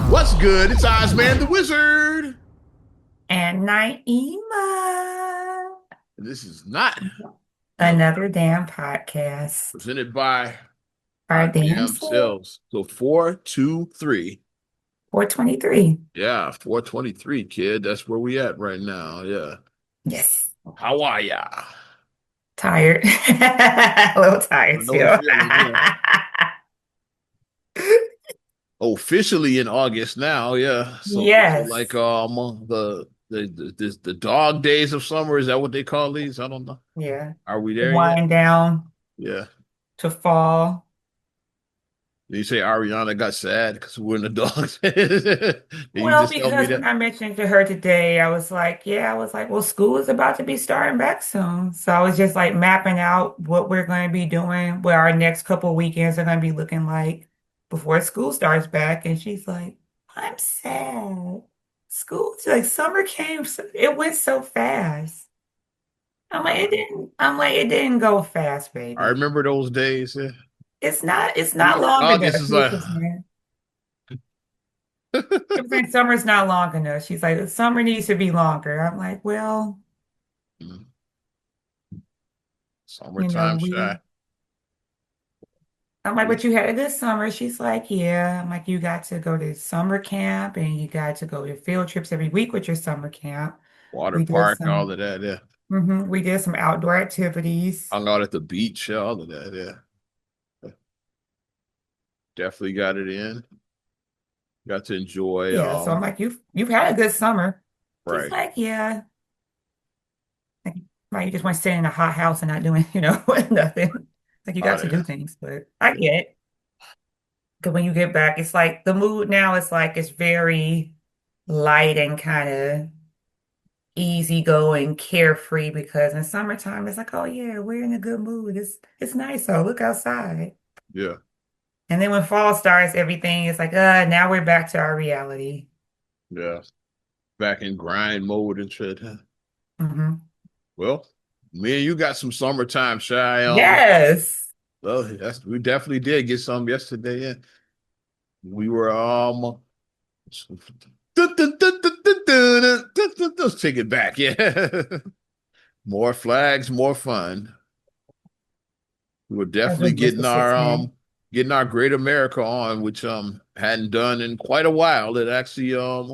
What's good? It's Ozman the Wizard. And Naima. This is not another Another damn podcast. presented by Our our damn damn self. selves. So 423. 423. Yeah, 423, kid. That's where we at right now. Yeah. Yes. How are ya? Tired. A little I tired know the still. feeling, yeah. Officially in August now, yeah. So like Yes. the dog days of summer, is that what they call these? I don't know. Yeah. Are we there yet? Wind down Yeah. to fall. You say Ariana got sad because we're in the dogs. Did you Well, just tell me because when that? I mentioned to her today, I was like, well, school is about to be starting back soon. So I was just like mapping out what we're going to be doing, what our next couple weekends are going to be looking like before school starts back. And she's like, I'm sad. School, like summer came, it went so fast. I'm like, it didn't go fast, I baby. remember those days. Yeah. It's not long August enough. is She like, was saying. She was saying summer's not long enough. She's like, the summer needs to be longer. I'm like, well. You know, summertime shy. we, I'm like, but you had a good summer. She's like, yeah. I'm like, you got to go to summer camp and you got to go to field trips every week with your summer camp. Water We did park, all some, of that. Yeah. we did some outdoor activities. Hung out at the beach, yeah, all of that. Yeah. Definitely got it in. Got to enjoy. Yeah. So I'm like, you've had a good summer. She's Right. like, yeah. Like you just want to sit in a hot house and not doing, nothing. Like you got Oh to do yeah. things, but I get it. Because when you get back, it's like the mood now is like it's very light and kind of easygoing, carefree because in summertime it's like, oh yeah, we're in a good mood. It's nice. So look outside. Yeah. And then when fall starts, everything is like, now we're back to our reality. Yeah. Back in grind mode and shit. Huh? Hmm. Well, me and you got some summertime shy. Yes. Well, that's we definitely did get some yesterday. Yeah. We were let's take it back. Yeah. More flags, more fun. We were That's definitely what Mr. Six Man. getting our Great America on, which hadn't done in quite a while. It actually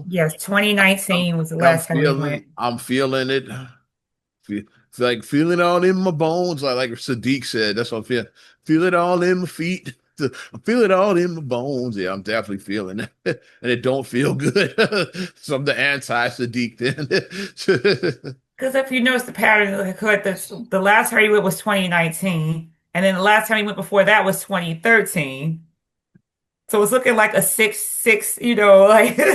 Yes, I'm 2019 was the last time we went. I'm feeling it. It's like feeling it all in my bones, like Sadiq said. That's what I'm feeling. Feel it all in my feet. I feel it all in my bones. Yeah, I'm definitely feeling it, and it don't feel good. So I'm the anti-Sadiq then. Because if you notice the pattern, like the last time we went was 2019, and then the last time we went before that was 2013. So it's looking like a six, like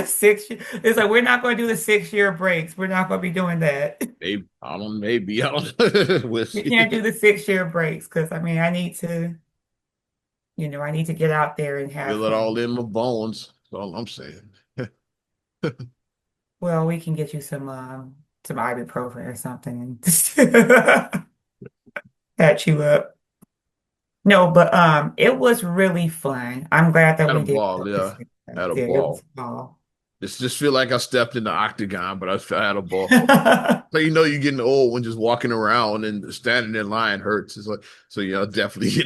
six. It's like we're not going to do the 6 year breaks. We're not going to be doing that. Maybe I don't. Maybe I don't. We'll We see. can't do the 6 year breaks because I mean, I need to get out there and have Feel it all fun. in my bones. That's all I'm saying. Well, we can get you some ibuprofen or something and patch you up. No, but it was really fun. I'm glad that Had a we did ball, focus. yeah. Had a Yeah, it was ball. all. It's just feel like I stepped in the octagon, but I had a ball. So you know you're getting old when just walking around and standing in line hurts. It's like so yeah, definitely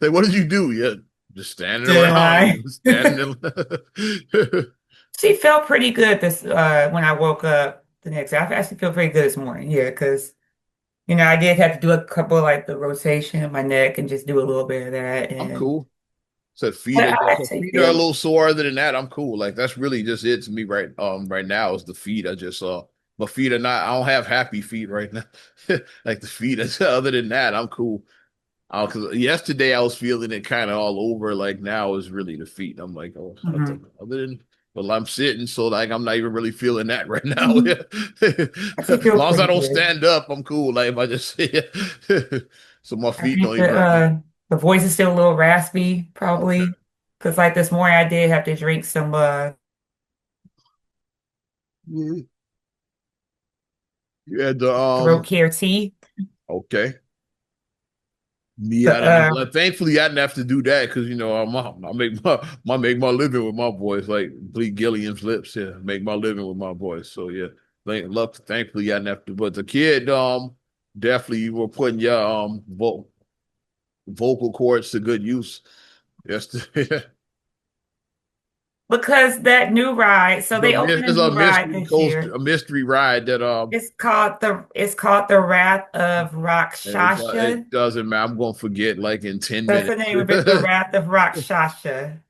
like what did you do? Yeah, just standing Did around, I? standing in She felt pretty good this when I woke up the next day. I actually feel pretty good this morning. Yeah, because I did have to do a couple of like the rotation of my neck and just do a little bit of that. I'm And cool. So but I actually feet are a feel little sore. Other than that, I'm cool. Like that's really just it to me right now is the feet. I just my feet are not. I don't have happy feet right now. Like the feet. Other than that, I'm cool. Because yesterday I was feeling it kind of all over. Like now is really the feet. I'm like, oh, mhm. other than well, I'm sitting, so like I'm not even really feeling that right now. Mhm. Actually As feel long as I pretty don't good. stand up, I'm cool. Like if I just so my I feet think don't even hurt. the voice is still a little raspy, Okay. probably. Because like this morning I did have to drink some Mhm. You had the throat care tea. okay. Yeah, But thankfully I didn't have to do that because I make my living with my voice like Bleak Gilliam's lips. Yeah, make my living with my voice. So yeah, thankfully I didn't have to. But the kid definitely you were putting your vocal cords to good use. Yes, because that new ride, so they opened a it's a new ride mystery this coaster, year. a mystery ride that It's called the Wrath of Rakshasha. it doesn't matter. I'm gonna forget like in 10 That's the minutes. name of it, the Wrath of Rakshasha.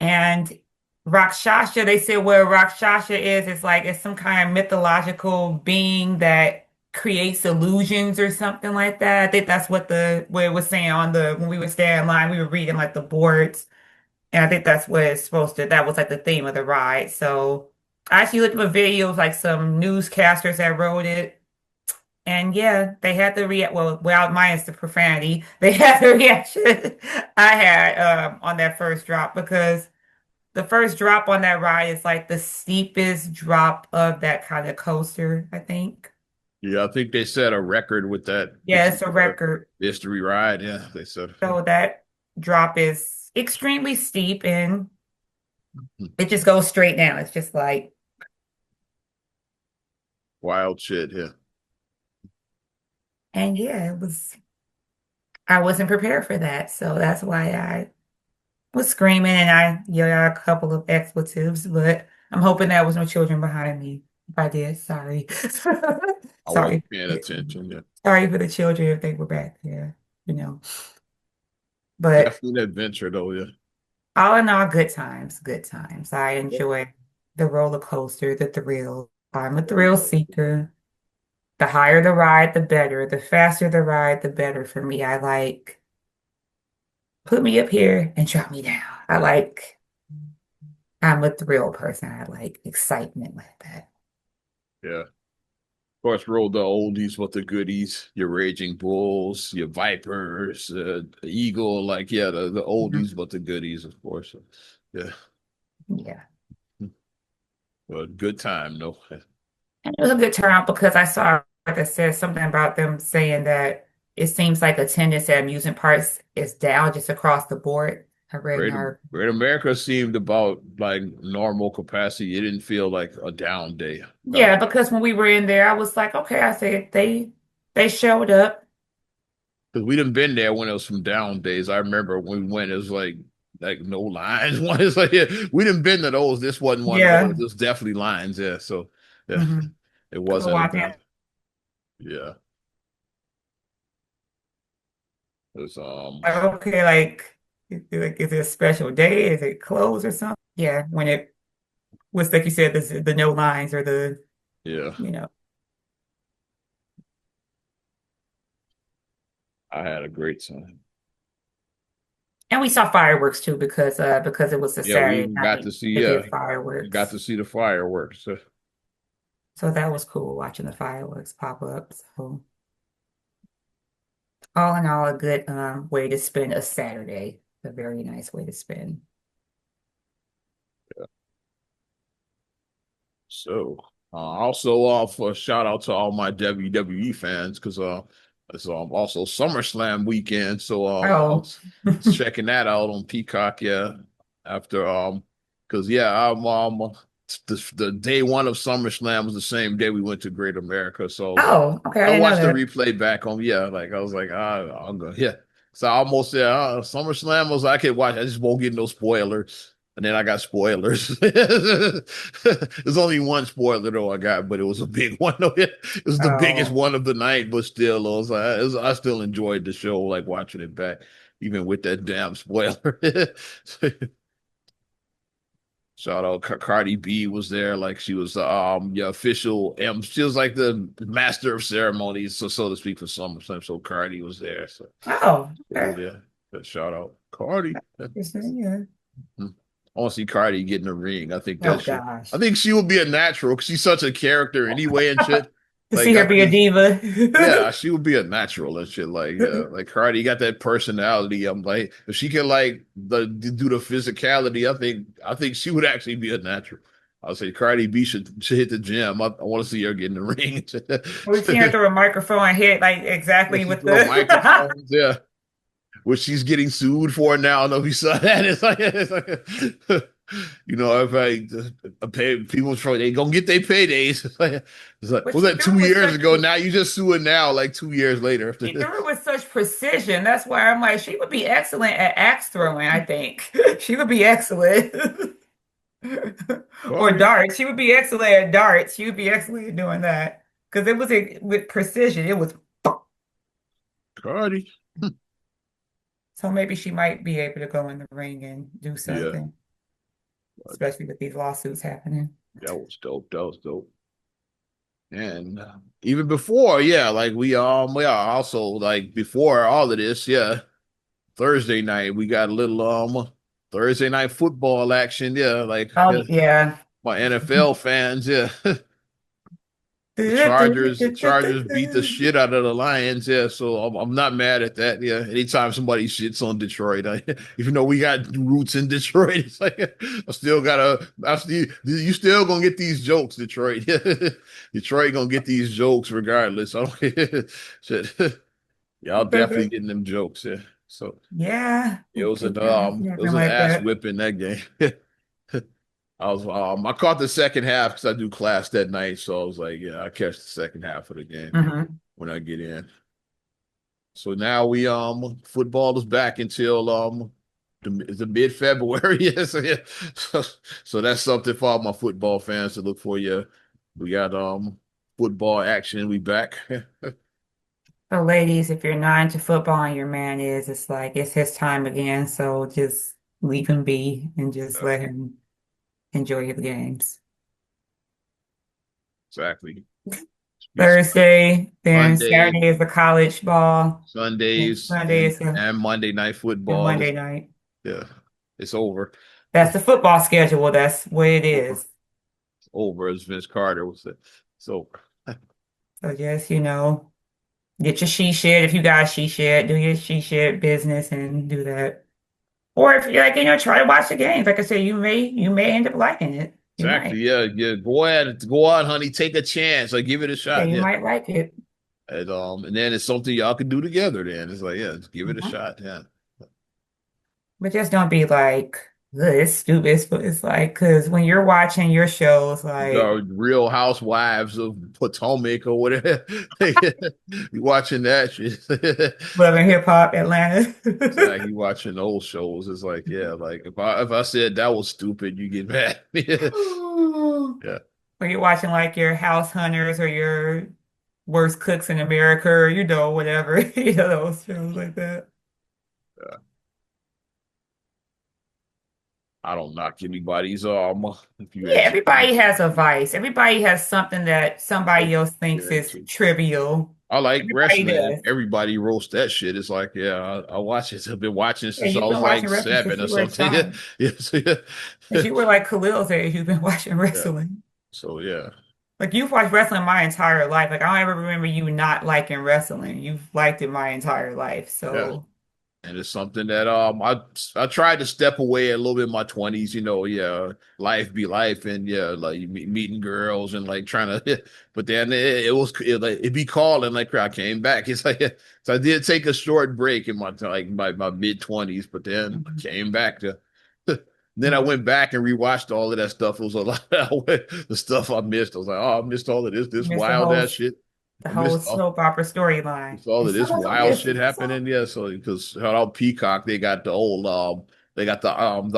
And Rakshasha, they said where Rakshasha is, it's like it's some kind of mythological being that creates illusions or something like that. I think that's what it was saying on the when we were standing in line, we were reading like the boards. And I think that's what it's supposed to, that was like the theme of the ride. So I actually looked at the videos, like some newscasters that wrote it. And yeah, they had the react well, minus the profanity. They had the reaction I had on that first drop because the first drop on that ride is like the steepest drop of that kind of coaster, I think. Yeah, I think they set a record with that Yeah, it's a particular record. mystery ride. Yeah, they said So that drop is extremely steep and it just goes straight down. It's just like, wild shit. Yeah, and yeah, I wasn't prepared for that. So that's why I was screaming and I yelled out a couple of expletives, but I'm hoping there was no children behind me. If I did, sorry. I Sorry. wasn't paying attention. Yeah, Sorry for the children if they were back there, you know. But definitely an adventure though. Yeah, all in all, good times, good times. I enjoy the roller coaster, the thrill. I'm a thrill seeker. The higher the ride, the better. The faster the ride, the better for me. I like put me up here and drop me down. I'm a thrill person. I like excitement like that. yeah. Of course, roll the oldies with the goodies. Your Raging Bulls, your Vipers, the Eagle. Like yeah, the Mhm. oldies but the goodies, of course. Yeah, Yeah. but good time though. And it was a good turnout because I saw that said something about them saying that it seems like attendance at amusement parks is down just across the board. I read an Great, article. Great America seemed about like normal capacity. It didn't feel like a down day. Yeah, because when we were in there, I was like, okay, I said they showed up. Because we didn't been there when it was some down days. I remember when we went, it was like no lines. One is like yeah, we didn't been to those. This wasn't one of those. Yeah. There's definitely lines. Yeah, so yeah, Hmm. it Go wasn't a out down. there. Yeah, it was Like, okay, is it a special day? Is it closed or something? Yeah, when it was like you said, the no lines or the, yeah. you know. I had a great time. And we saw fireworks too because it was a Yeah, we Saturday even got night. to see They yeah, did we got fireworks. to see the fireworks. So that was cool watching the fireworks pop up. So all in all, a good way to spend a Saturday. A very nice way to spend. So, also for a shout out to all my WWE fans because it's also SummerSlam weekend. So I Oh, was checking that out on Peacock. Yeah, after because yeah, the day one of SummerSlam was the same day we went to Great America. So I was like, oh, okay. I I didn't know watched the that. replay back on. Yeah, like I was like, I'll go. Yeah, so I almost said SummerSlam was I could watch. I just won't get no spoilers. And then I got spoilers. There's only one spoiler though I got, but it was a big one. It was the biggest Oh, one of the night, but still, I still enjoyed the show, like watching it back, even with that damn spoiler. Shout out Cardi B was there, like she was the official she was like the master of ceremonies, so to speak, for SummerSlam. So Cardi was there. So oh, okay. yeah, shout out Cardi. Yeah. I want to see Cardi get in the ring. I think Oh that shit. I gosh. think she would be a natural because she's such a character anyway and shit. To see Like I her be a think, diva. yeah, she would be a natural and shit. Like Cardi got that personality. I'm like, if she can like do the physicality, I think she would actually be a natural. I'll say Cardi B should hit the gym. I want to see her get in the ring. We seen her throw a microphone and hit like Yeah, exactly she with throw the microphones. Yeah, which she's getting sued for now. I don't know if you saw that. It's like you know, if I pay people for they gonna get their paydays. but Was she that threw it two with years such ago? Now you just sue it now, like 2 years later. she threw it with such precision. That's why I'm like, she would be excellent at axe throwing, I think. She would be excellent. Or Cardi, darts. She would be excellent at darts. She would be excellent at doing that. Because it was with precision. It was Cardi. so maybe she might be able to go in the ring and do Yeah, something, especially with these lawsuits happening. that was dope. That was dope. And even before, yeah, like we are also like before all of this, yeah. Thursday night we got a little Thursday night football action, yeah. Like Oh yeah. my NFL fans, yeah. The Chargers beat the shit out of the Lions. Yeah, so I'm not mad at that. Yeah, anytime somebody shits on Detroit, even though we got roots in Detroit, it's like you still gonna get these jokes, Detroit. Detroit gonna get these jokes regardless. I don't shit. Y'all definitely getting them jokes. Yeah, so Yeah, it was an it something was an like ass that. whipping that game. I caught the second half because I do class that night, so I was like, yeah, I catch the second half of the game Hmm. when I get in. So now we football is back until the mid February. Yes, yeah. So that's something for all my football fans to look for. Yeah, we got football action. We back. So, ladies, if you're not into football and your man is, it's like it's his time again. So just leave him be and just let him enjoy the games. Exactly. Thursday, then Sunday, Saturday is the college ball, and Sundays, Sunday and is the and Monday night and football. Monday night. Yeah, it's over. That's the football schedule. That's what it Over. is. Over as Vince Carter was it. It's over. So just, get your she shed if you got she shed, do your she shed business and do that. Or if you're like, try to watch the games. Like I said, you may end up liking it. You Exactly. might. Yeah. Yeah. Go ahead. Go on, honey. Take a chance. Like give it a Yeah, shot. you Yeah. might like it. And then it's something y'all can do together. Then it's like, yeah, just give it a Mhm. shot. Yeah. But just don't be like, "Ugh, it's stupid." But it's like, because when you're watching your shows, like The Real Housewives of Potomac or whatever. You watching that shit. Love and Hip Hop Atlanta. Exactly. You watching old shows. It's like, yeah, like if I said that was stupid, you get mad. Yeah. When you're watching like your House Hunters or your Worst Cooks in America or whatever, those shows like that. Yeah. I don't knock anybody's if you Yeah, actually everybody has a vice. Everybody has something that like somebody else thinks you're is into. trivial. I like Everybody wrestling. does. Everybody roast that shit. It's like, yeah, I watch it. I've been watching Yeah, since I you've was been like watching wrestling since 7 or you were a something. child. Yeah, so, yeah. Since you were like Khalil's age, you've been watching Yeah. wrestling. So yeah, Like you've watched wrestling my entire life. Like I don't ever remember you not liking wrestling. You've liked it my entire life. yeah. So And it's something that I tried to step away a little bit in my 20s, yeah, life be life and yeah, like meeting girls and like trying to but then it be calling like I came back. It's like so I did take a short break in my mid 20s, but then I mhm. came back to then I Mhm. went back and rewatched all of that stuff. It was a lot of the stuff I missed. I was like, oh, I missed all of this Missed the wild whole ass shit. the I whole missed all soap opera storyline. it's all of It's so this much of wild this. shit happening. Yeah, so because on Peacock they got the old they got the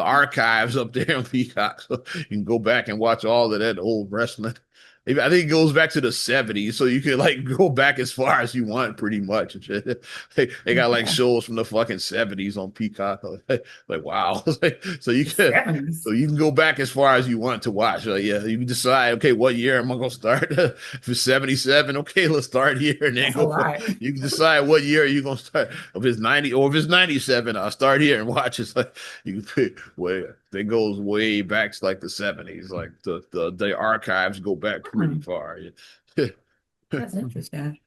archives up there on Peacock, so you can go back and watch all of that old wrestling. I think it goes back to the 70s, so you can like go back as far as you want, pretty much. And shit. They got like Yeah, shows from the fucking 70s on Peacock. Like wow, so you the can 70s. go back as far as you want to watch. Yeah, you can decide. Okay, what year am I gonna start? If it's 77, okay, let's start here and then That's a go for. lot. You can decide what year you're gonna start. If it's 90 or if it's 97, I'll start here and watch. It's like you can pick where it goes way back to like the 70s. Like the archives go back pretty Hmm, far. Yeah. that's interesting.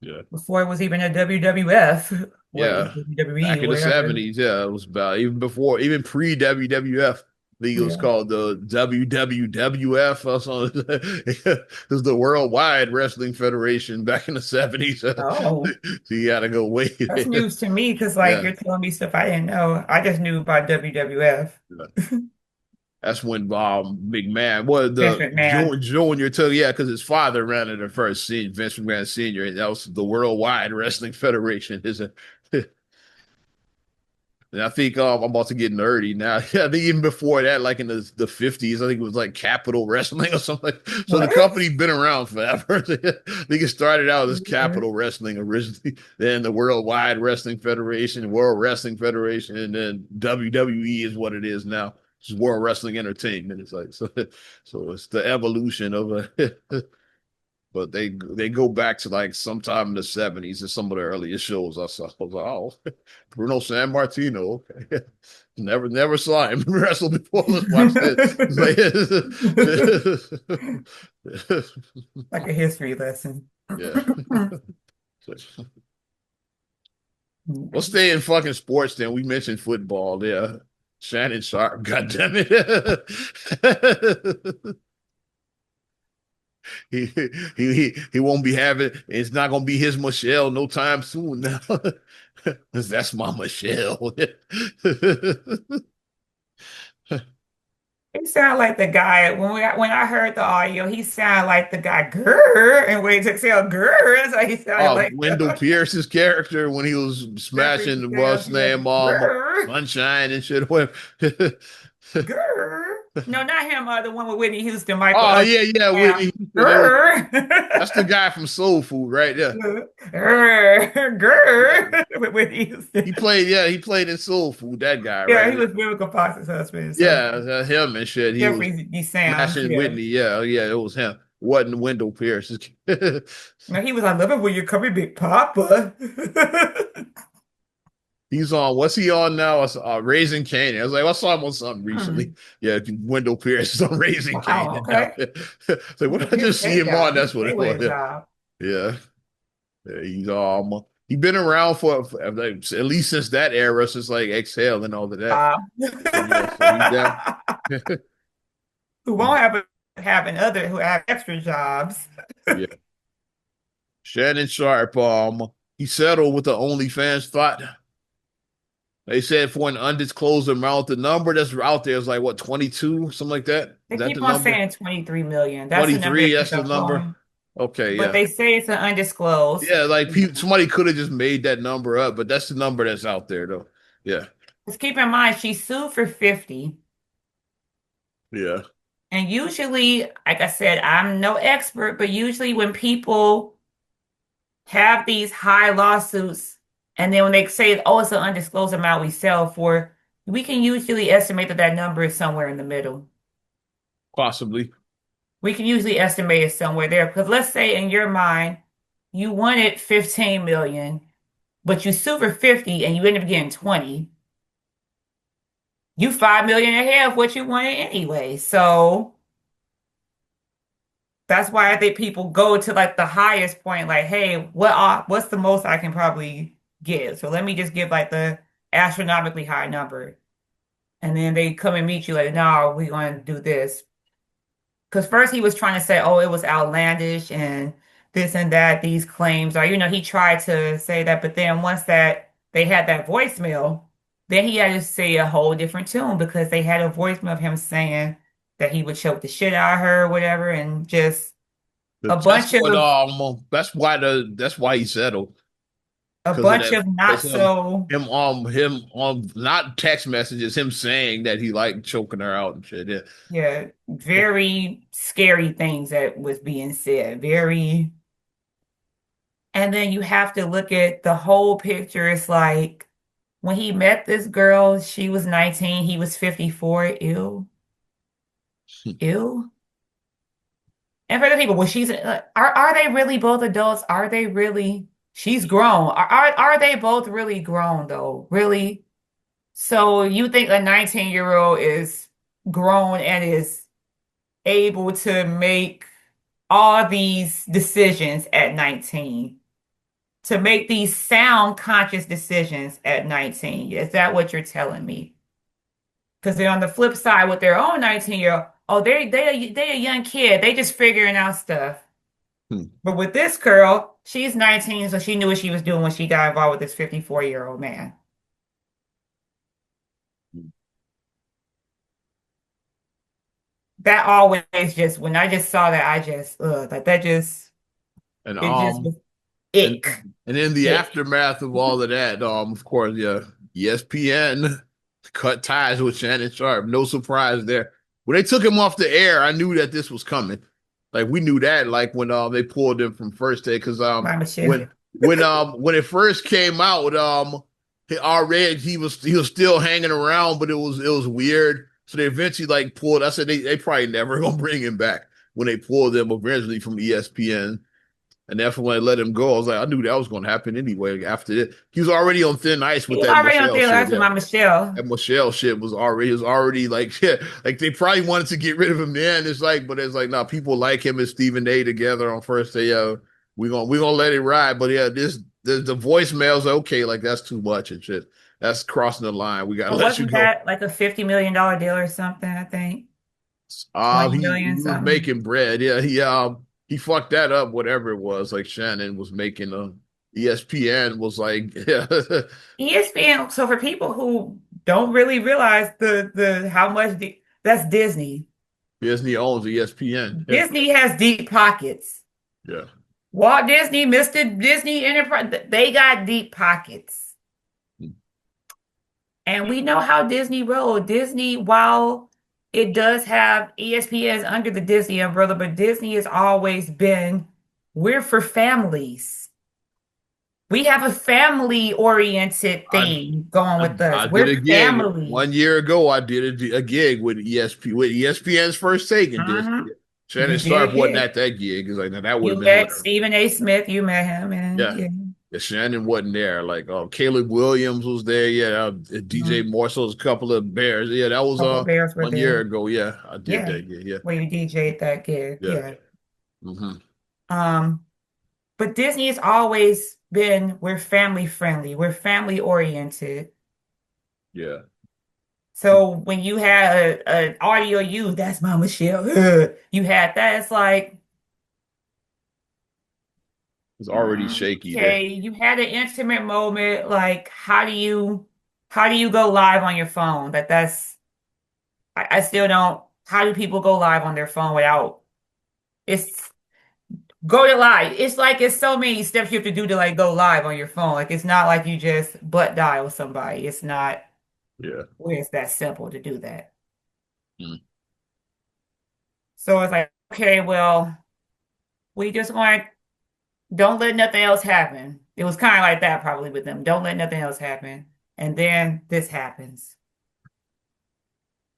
Yeah. Before it was even a WWF, what is Yeah. WWE, Back in the whatever. 70s, yeah, it was about even before, even pre WWF. League was Yeah. called the WWWF or something. It was the Worldwide Wrestling Federation back in the 70s. So Oh, you gotta go way. that's news to me because like Yeah. you're telling me stuff I didn't know. I just knew about WWF. That's when McMahon, well, Vince the McMahon. Junior took, yeah, because his father ran it at first, Vince McMahon Sr., and that was the Worldwide Wrestling Federation. Is a, and I think I'm about to get nerdy now. Yeah, I think even before that, like in the 50s, I think it was like Capital Wrestling or something. So the What? company been around forever. I think it started out as Yeah. Capital Wrestling originally, then the Worldwide Wrestling Federation, World Wrestling Federation, and then WWE is what it is now. It's World Wrestling Entertainment. It's like so it's the evolution of a but they go back to like sometime in the 70s and some of the earliest shows I saw. I was like, oh, Bruno San Martino. Okay. Never saw him wrestle before. Let's watch this. Like a history lesson. Yeah. Let's stay in fucking sports then. We mentioned football. Yeah. Shannon Sharp, God damn it. he, he won't be having it's not gonna be his Michelle no time soon now. That's my Michelle. He sounded like the guy when I heard the audio. He sounded like the guy Grr and when he took say Grr. That's how he sounded Oh, like Wendell Pierce's character when he was Jeffrey smashing what's Dahmer. his Yeah, name, Grr, Sunshine and shit. Grr. No, not him. The one with Whitney Houston, Michael. Oh yeah, yeah, Yeah, Whitney Houston. Grr. That's the guy from Soul Food, right there. Grr, Yeah, Grr with Whitney Houston. he played in Soul Food. That guy Yeah, right he there. was Vivica Fox's husband. So Yeah, him and shit. He was Jeffrey D. Sam. smashing Yeah. Whitney. Yeah, yeah, it was him. Wasn't Wendell Pierce. No, he was. I love it when you come in, Big Papa. He's on. What's he on now? Raising Canaan. I was like, I saw him on something recently. Hmm. Yeah, Wendell Pierce is on Raising Wow. Canaan now. Okay. So what Well, did I good just see day him on? job. That's what Stay it with was. a job. Yeah, yeah. He's been around for like, at least since that era, since like Exhale and all of that. Uh, So yeah, so he's down. who won't having other who have extra jobs. Yeah, Shannon Sharp. He settled with the OnlyFans spot. They said for an undisclosed amount, the number that's out there is like what 22, something like that. They Is that keep the on number? saying 23 million. That's the number 23, they that's keep the on number. throwing. Okay, But yeah. they say it's an undisclosed. Yeah, like somebody could have just made that number up, but that's the number that's out there though. Yeah. Just keep in mind she sued for 50. Yeah. And usually, like I said, I'm no expert, but usually when people have these high lawsuits, and then when they say, oh, it's an undisclosed amount we sell for, we can usually estimate that that number is somewhere in the middle. Possibly. We can usually estimate it somewhere there. Because let's say in your mind, you wanted 15 million, but you sue for 50 and you end up getting 20. You 5 million ahead of what you wanted anyway. So that's why I think people go to like the highest point, like, hey, what's the most I can probably give? So let me just give like the astronomically high number. And then they come and meet you like, no, we're going to do this. Because first he was trying to say, oh, it was outlandish and this and that, these claims are, he tried to say that, but then once that they had that voicemail, then he had to say a whole different tune because they had a voicemail of him saying that he would choke the shit out of her or whatever, and just a That's bunch what of that's why he settled. a Because of bunch that of not because so him not text messages, him saying that he liked choking her out and shit. Yeah. yeah, very scary things that was being said. Very, and then you have to look at the whole picture. It's like when he met this girl, she was 19, he was 54. Ew, ew. And for the people, well, are they really both adults? Are they really? She's grown. Are they both really grown though? Really? So you think a 19-year-old is grown and is able to make all these decisions at 19, to make these sound conscious decisions at 19? Is that what you're telling me? Because they're on the flip side with their own 19-year-old. Oh, they a young kid. They just figuring out stuff. Hmm. But with this girl, she's 19, so she knew what she was doing when she got involved with this 54-year-old man. That always just when I just saw that, I just like that just And it just was and ick. and in the Ick. aftermath of all of that, of course, yeah, ESPN cut ties with Shannon Sharp. No surprise there. When they took him off the air, I knew that this was coming. Like we knew that, like when they pulled him from first day, because My Michelle. when it first came out, already he was still hanging around, but it was weird. So they eventually like pulled. I said they probably never gonna bring him back when they pulled him eventually from ESPN. And after when I let him go, I was like, I knew that was going to happen anyway. After that, he was already on thin ice He with was that already on Michelle there shit. last with Yeah, my Michelle. that Michelle shit was already like, yeah, like they probably wanted to get rid of him then. It's like, but it's like, no, people like him and Stephen A. together on first day. Yeah, we gonna let it ride. But yeah, the voicemails okay, like that's too much and shit. That's crossing the line. We gotta But let you wasn't go. that like a $50 million deal or something, I think? 20 He million was something. making bread. Yeah, he fucked that up, whatever it was. Like Shannon was making ESPN was like, yeah, ESPN, so for people who don't really realize the how much that's Disney. Disney owns ESPN. Yeah, Disney has deep pockets. yeah. Walt Disney, Mr. Disney Enterprise, they got deep pockets. And we know how Disney rolled. Disney, while it does have ESPNs under the Disney umbrella, but Disney has always been, we're for families. We have a family oriented I thing going with us. I did We're a gig family. 1 year ago. I did a gig with ESPN's first take and did. Hmm. Shannon You did Sharp wasn't good. at that gig. It's like now that would have You been met hilarious. Stephen A. Smith. You met him, and Yeah. yeah, Yeah, Shannon wasn't there. Like, Caleb Williams was there. Yeah, DJ mhm. Morsel's a couple of Bears. Yeah, that A was couple of Bears were 1 year there. ago. Yeah, I did Yeah, that. Yeah, yeah, where you DJ'd that gig. yeah. Yeah. Hmm. Um, but Disney has always been, we're family friendly, we're family oriented. Yeah. So when you had an audio you, that's my Michelle. You had that, it's like, It's already shaky there. okay, you had an intimate moment. Like, how do you go live on your phone? I still don't, how do people go live on their phone without it's go to live. It's like it's so many steps you have to do to like go live on your phone. Like it's not like you just butt dial somebody. It's not Yeah. where it's that simple to do that. Mm. So it's like, okay, well, we just want don't let nothing else happen. It was kind of like that probably with them. Don't let nothing else happen. And then this happens.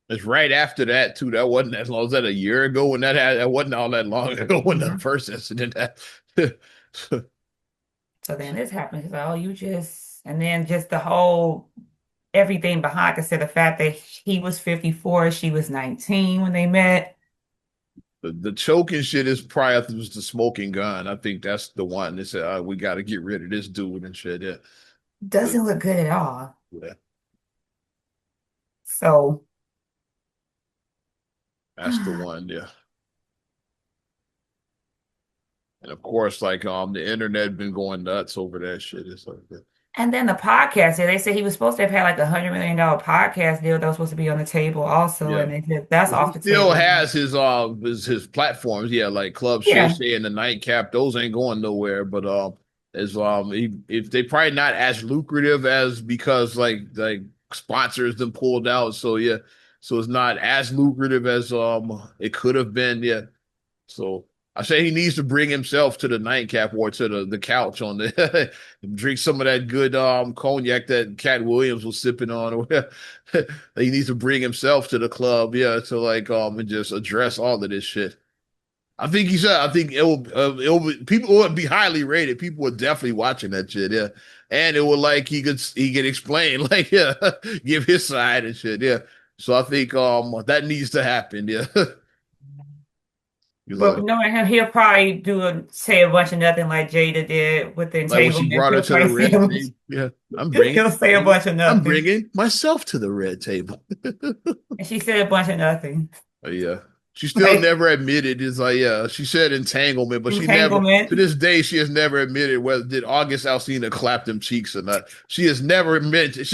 It's right after that too. That wasn't as long as that a year ago when that wasn't all that long ago when the Mhm. first incident happened. So then this happens. It's like, oh, you just and then just the whole everything behind it. So the fact that he was 54, she was 19 when they met. The choking shit is probably it was the smoking gun. I think that's the one. They said, we got to get rid of this dude and shit. Yeah. Doesn't look good at all. Yeah. So That's the one. Yeah. And of course, like the internet been going nuts over that shit. It's like that. and then the podcast, they said he was supposed to have had like $100 million podcast deal that was supposed to be on the table also, Yeah. and they said that's Well, he off the still table. has his platforms, yeah, like Club Shay Yeah, Shay and the Nightcap. Those ain't going nowhere. But as if they probably not as lucrative as because like sponsors them pulled out. So yeah, so it's not as lucrative as it could have been. Yeah. So I say he needs to bring himself to the nightcap or to the couch on the drink some of that good cognac that Cat Williams was sipping on. Or he needs to bring himself to the club, yeah, to like and just address all of this shit. I think he said. I think people would be highly rated. People were definitely watching that shit, yeah. And it would like he could explain like yeah, give his side and shit, yeah. So I think that needs to happen, yeah. He's But knowing him, he'll probably say a bunch of nothing like Jada did with the like when she entanglement. brought her He'll to the probably say red table. Yeah, he'll say a bunch of I'm nothing. bringing myself to the red table. And she said a bunch of nothing. Yeah. She still Like never admitted. It's like, yeah, she said entanglement, but she never, to entanglement. this day, she has never admitted whether did August Alsina clap them cheeks or not. She has never admitted to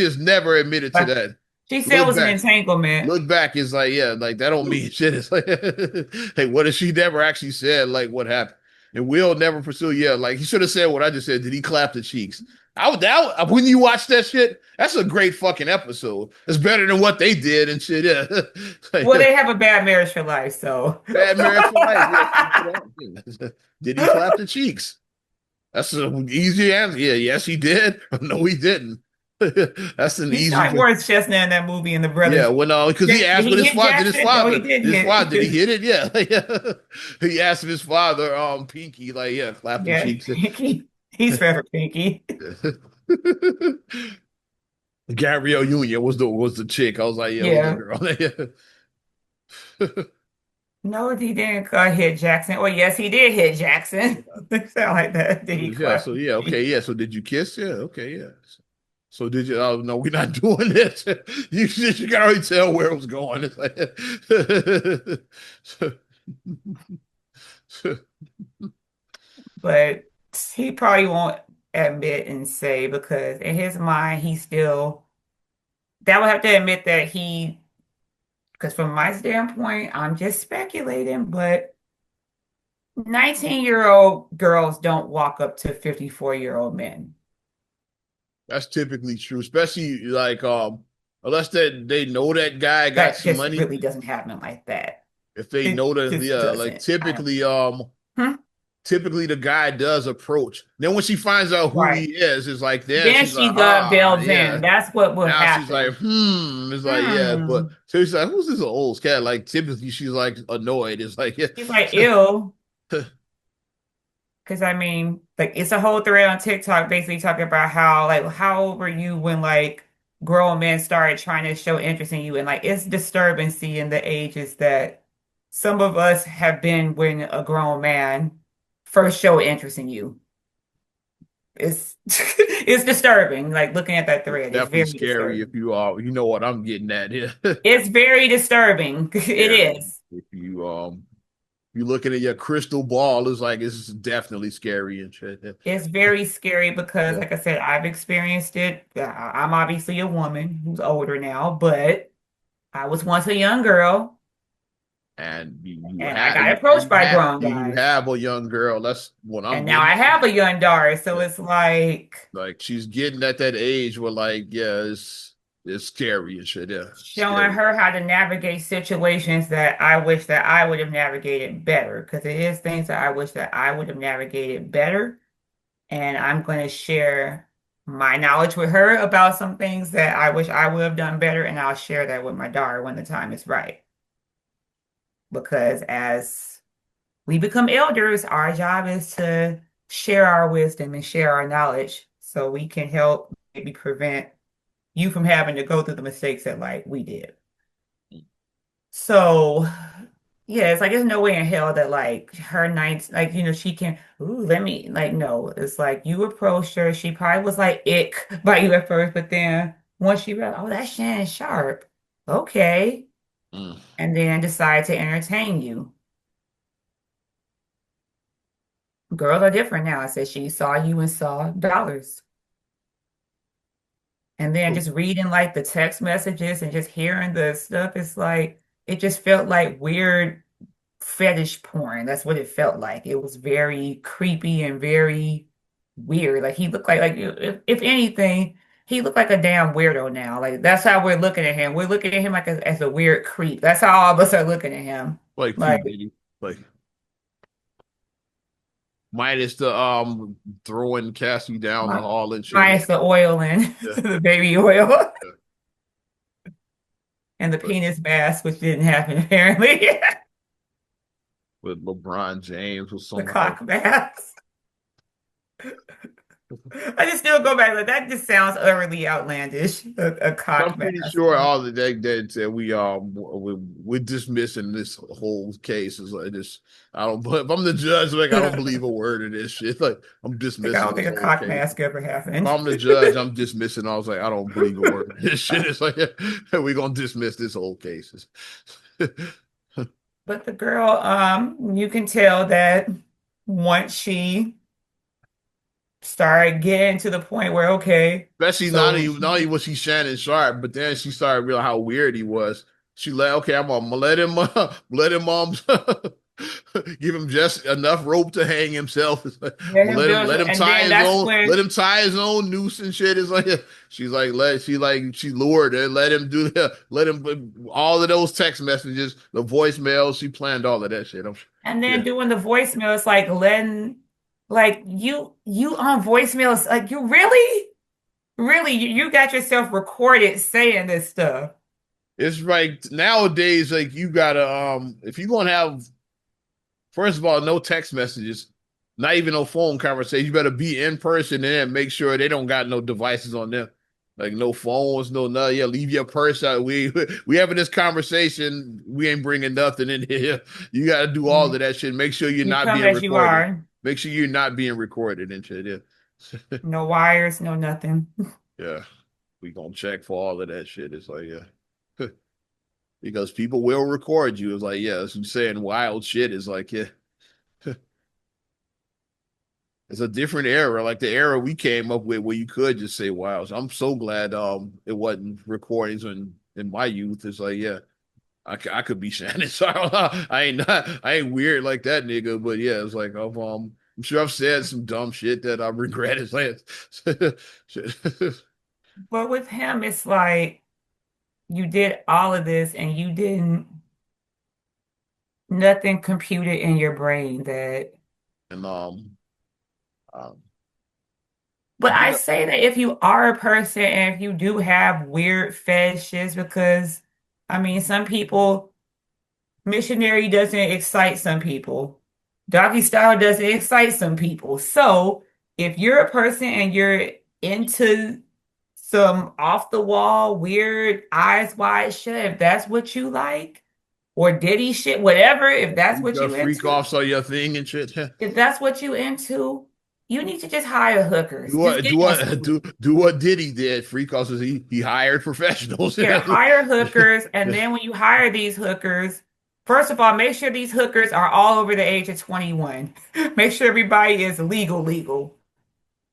But that. she said it Look was an back, entanglement. look back is like, yeah, like that don't mean shit. It's like, hey, what if she never actually said like what happened? And Will never pursue. Yeah, like he should have said what I just said. Did he clap the cheeks? I would that when you watch that shit, that's a great fucking episode. It's better than what they did and shit. Yeah, like, Well, they have a bad marriage for life, so bad marriage for life. Yeah, keep it on. Did he clap the cheeks? That's an easy answer. Yeah, yes, he did. No, he didn't. That's an he easy. shot Morris Chestnut in that movie and the Yeah, brothers. well, no, because he Did asked, but he hit Jackson? No, he didn't did he hit. hit it? Yeah, he asked his father, Pinky, like, yeah, clap the Yeah, cheeks. he's forever Pinky. Gabrielle Union was the chick. I was like, yeah, was the Yeah. girl. No, he didn't hit Jackson. Well, yes, he did hit Jackson. Sound like that. Did he Yeah, clap? so yeah, okay, yeah. So did you kiss? Yeah, okay, yeah. So did you? Oh no, we're not doing this. You can already tell where it was going. It's like, But he probably won't admit and say because in his mind, he still that would have to admit that because from my standpoint, I'm just speculating, but 19-year-old girls don't walk up to 54-year-old men. that's typically true, especially like unless they know that guy got That some just money. really doesn't happen like that. If they It know that, just yeah, like doesn't. I don't. Hmm? typically the guy does approach. Then when she finds out who he Right. is, it's like then Then she's like, she delves yeah. in. That's what will Now she's like, happen. It's like, yeah, but Hmm. so she's like, who's this old cat? Like typically she's like annoyed. It's like, yeah. She's like, ew. Because I mean, like it's a whole thread on TikTok basically talking about how like how old were you when like grown men started trying to show interest in you and like it's disturbing seeing the ages that some of us have been when a grown man first showed interest in you. It's it's disturbing. Like looking at that It's thread, it's definitely very scary if disturbing. you are, you know what I'm getting at here. It's very disturbing. It Scary. is. If you looking at your crystal ball, it's like it's definitely scary and shit. It's very scary because, Yeah. like I said, I've experienced it. I'm obviously a woman who's older now, but I was once a young girl And and I got approached by grown you guys. have a young girl. That's what I'm And now getting I at. have a young daughter. So Yeah. it's like Like she's getting at that age where like, yeah, it's scary and shit. Yeah. showing Scary. her how to navigate situations that I wish that I would have navigated better because it is things that I wish that I would have navigated better. And I'm going to share my knowledge with her about some things that I wish I would have done better. And I'll share that with my daughter when the time is right. Because as we become elders, our job is to share our wisdom and share our knowledge so we can help maybe prevent you from having to go through the mistakes that like we did. So yeah, it's like there's no way in hell that like her nights, like she can. Ooh, let me like no. It's like you approached her. She probably was like ick by you at first, but then once she realized, oh, that's Shannon Sharp. Okay, Mm. and then decide to entertain you. Girls are different now. I said she saw you and saw dollars, and then just reading like the text messages and just hearing the stuff. It's like it just felt like weird fetish porn. That's what it felt like. It was very creepy and very weird. Like he looked like if anything, he looked like a damn weirdo now. Like that's how we're looking at him. We're looking at him like as a weird creep. That's how all of us are looking at him. Like P. Like Diddy. Like minus the throwing Cassie down the mi- hall and shit. minus the oil and Yeah. the baby oil Yeah. and the But penis mask, which didn't happen apparently. with LeBron James was The somehow cock mask. I just still go back like that just sounds utterly outlandish. A I'm cock pretty mask. sure all the that said we're dismissing this whole case. Is like this. I don't. But if I'm the judge, like I don't believe a word of this shit. Like I'm Like I dismissing don't this think a whole cock case. mask ever If happened. I'm the judge, I'm dismissing. I was like, I don't believe a word of this shit. It's like we're gonna dismiss this whole case. But the girl, you can tell that once she started getting to the point where, okay, Especially so not only was she Shannon Sharp, but then she started realizing how weird he was. She like, okay, I'm gonna let him let him give him just enough rope to hang himself. It's like, let him build, let him and tie then his that's own when, noose and shit. It's like she's like she lured it, let him do that, let him all of those text messages, the voicemails, she planned all of that shit. and then Yeah. doing the voicemail, it's like letting, like you on voicemails, like you really, you got yourself recorded saying this stuff. It's like nowadays, like you gotta if you're gonna have first of all, no text messages, not even no phone conversation. You better be in person and make sure they don't got no devices on them. Like no phones, no nothing. Yeah, leave your purse out. We having this conversation. We ain't bringing nothing in here. You got to do all of that shit. Make sure you're You not come being as you recorded. are, Make sure you're not being recorded and shit. Yeah, no wires, no nothing. yeah. We gonna check for all of that shit. It's like yeah, because people will record you. It's like yeah, you saying wild shit. It's like yeah. It's a different era, like the era we came up with where you could just say wow. So I'm so glad it wasn't recordings in my youth. It's like, yeah, I could be Shannon. So I ain't weird like that nigga, but yeah, it's like I'm sure I've said some dumb shit that I regret. It's like But with him, it's like you did all of this and you didn't, nothing computed in your brain that. and um But you I know say that if you are a person and if you do have weird fetishes, because I mean, some people, missionary doesn't excite some people, doggy style doesn't excite some people. So if you're a person and you're into some off the wall, weird, eyes wide shut, if that's what you like, or Diddy shit, whatever, if that's you what got you freak into, offs on your thing and shit. if that's what you into, you need to just hire hookers. Do Just what get do on what some. do what Diddy did. Freak offs he hired professionals. Yeah, hire hookers, and then when you hire these hookers, first of all, make sure these hookers are all over the age of 21. Make sure everybody is legal.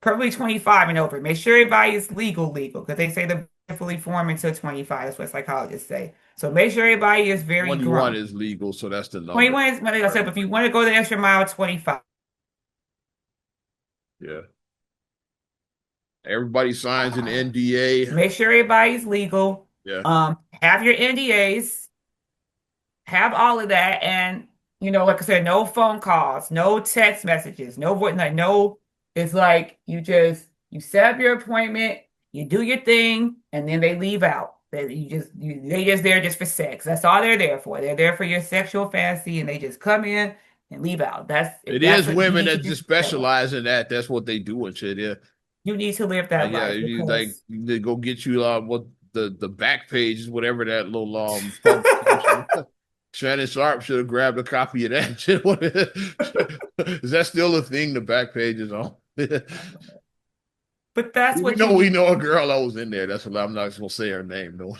Probably 25 and over. Make sure everybody is legal, because they say they're fully formed until 25. That's what psychologists say. So make sure everybody is very 21 grown. is legal, so that's the number. 21 is, like I said, Right. but if you want to go the extra mile, 25. Yeah. Everybody signs an NDA. Make sure everybody's legal. Yeah. Have your NDAs, have all of that, and like I said, no phone calls, no text messages, no voice, like no. It's like you set up your appointment, you do your thing, and then they leave out. They just there just for sex. That's all they're there for. They're there for your sexual fantasy, and they just come in and leave out. That's if It that's is what you women need to that just just tell them. specialize in that. That's what they do and shit. Yeah. You need to live that Yeah. life You like because they go get you what the back pages, whatever that little publication. Shannon Sharp should have grabbed a copy of that shit. Is that still a thing? The back pages on. but that's what you We need. know a girl that was in there. That's what I'm not gonna say her name though.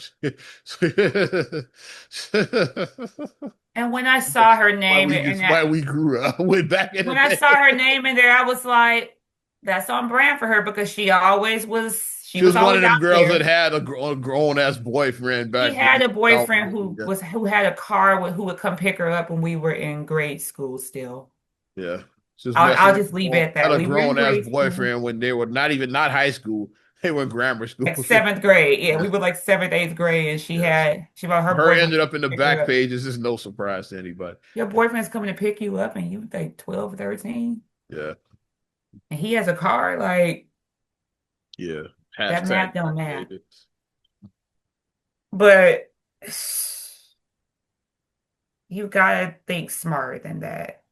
And when I saw her name and Why we grew up way back in the when I saw day. her name in there, I was like, that's on brand for her because she She was was one always of them out girls that there. had a grown ass boyfriend She back had then. a boyfriend who had a car who would come pick her up when we were in grade school still. Yeah. She was I'll messing with just leave it at had that. a We were in grown ass grade school, boyfriend when they were not high school. They were in grammar school. like seventh grade. Yeah, Yeah. we were like seventh, eighth grade, and Yes. she about her Her boyfriend ended up in the pick her back up. pages is no surprise to anybody. Your boyfriend's coming to pick you up and you like 12, 13, Yeah. and he has a car, like Yeah. that Hashtag math don't math. backdated. But you gotta think smarter than that.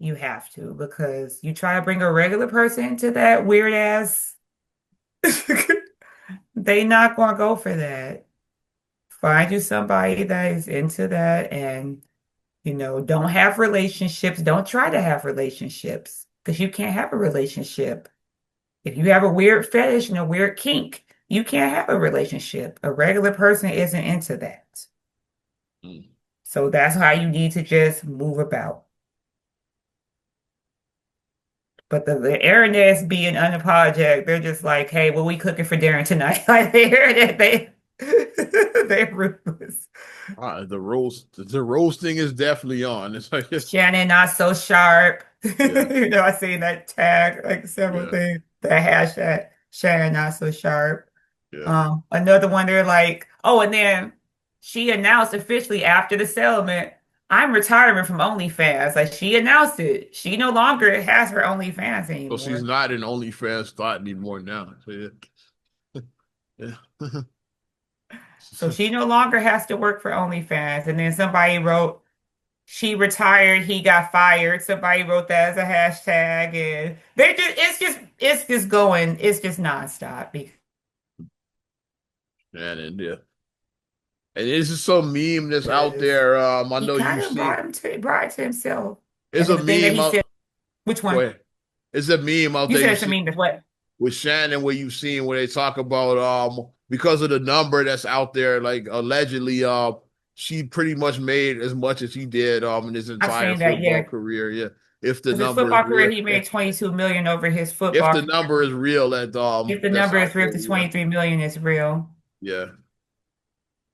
You have to because you try to bring a regular person into that weird ass, they not gonna go for that. Find you somebody that is into that and don't have relationships. Don't try to have relationships because you can't have a relationship. If you have a weird fetish and a weird kink, you can't have a relationship. A regular person isn't into that. Mm. So that's how you need to just move about. But the Airnets being unapologetic, they're just like, hey, what we cooking for dinner tonight? Like they hear that they're ruthless. The roasting is definitely on. It's like, Shannon not so sharp. yeah, I seen that tag like several yeah, things. That hashtag Shannon not so sharp. yeah. Another one they're like, oh, and then she announced officially after the settlement, I'm retiring from OnlyFans. Like she announced it. She no longer has her OnlyFans So she's anymore. not an OnlyFans thought anymore now. So yeah, yeah. So she no longer has to work for OnlyFans. And then somebody wrote, she retired, he got fired. Somebody wrote that as a hashtag. And they just it's just going, it's just nonstop. And yeah. And this is some meme that's out Because there. I he know kind you of see. brought it to himself. It's And then a the thing that meme he out. said, which Go one? ahead. It's a meme out You there said you it's a see meme, that's what? with Shannon where you seen where they talk about because of the number that's out there, like allegedly she pretty much made as much as he did in his I've entire seen that, football yeah. career. Yeah. If the Because his number is football career, real. he made 22 million over his If football the career. number is real that If the that's number out is real, there, the yeah. 23 million is real. Yeah.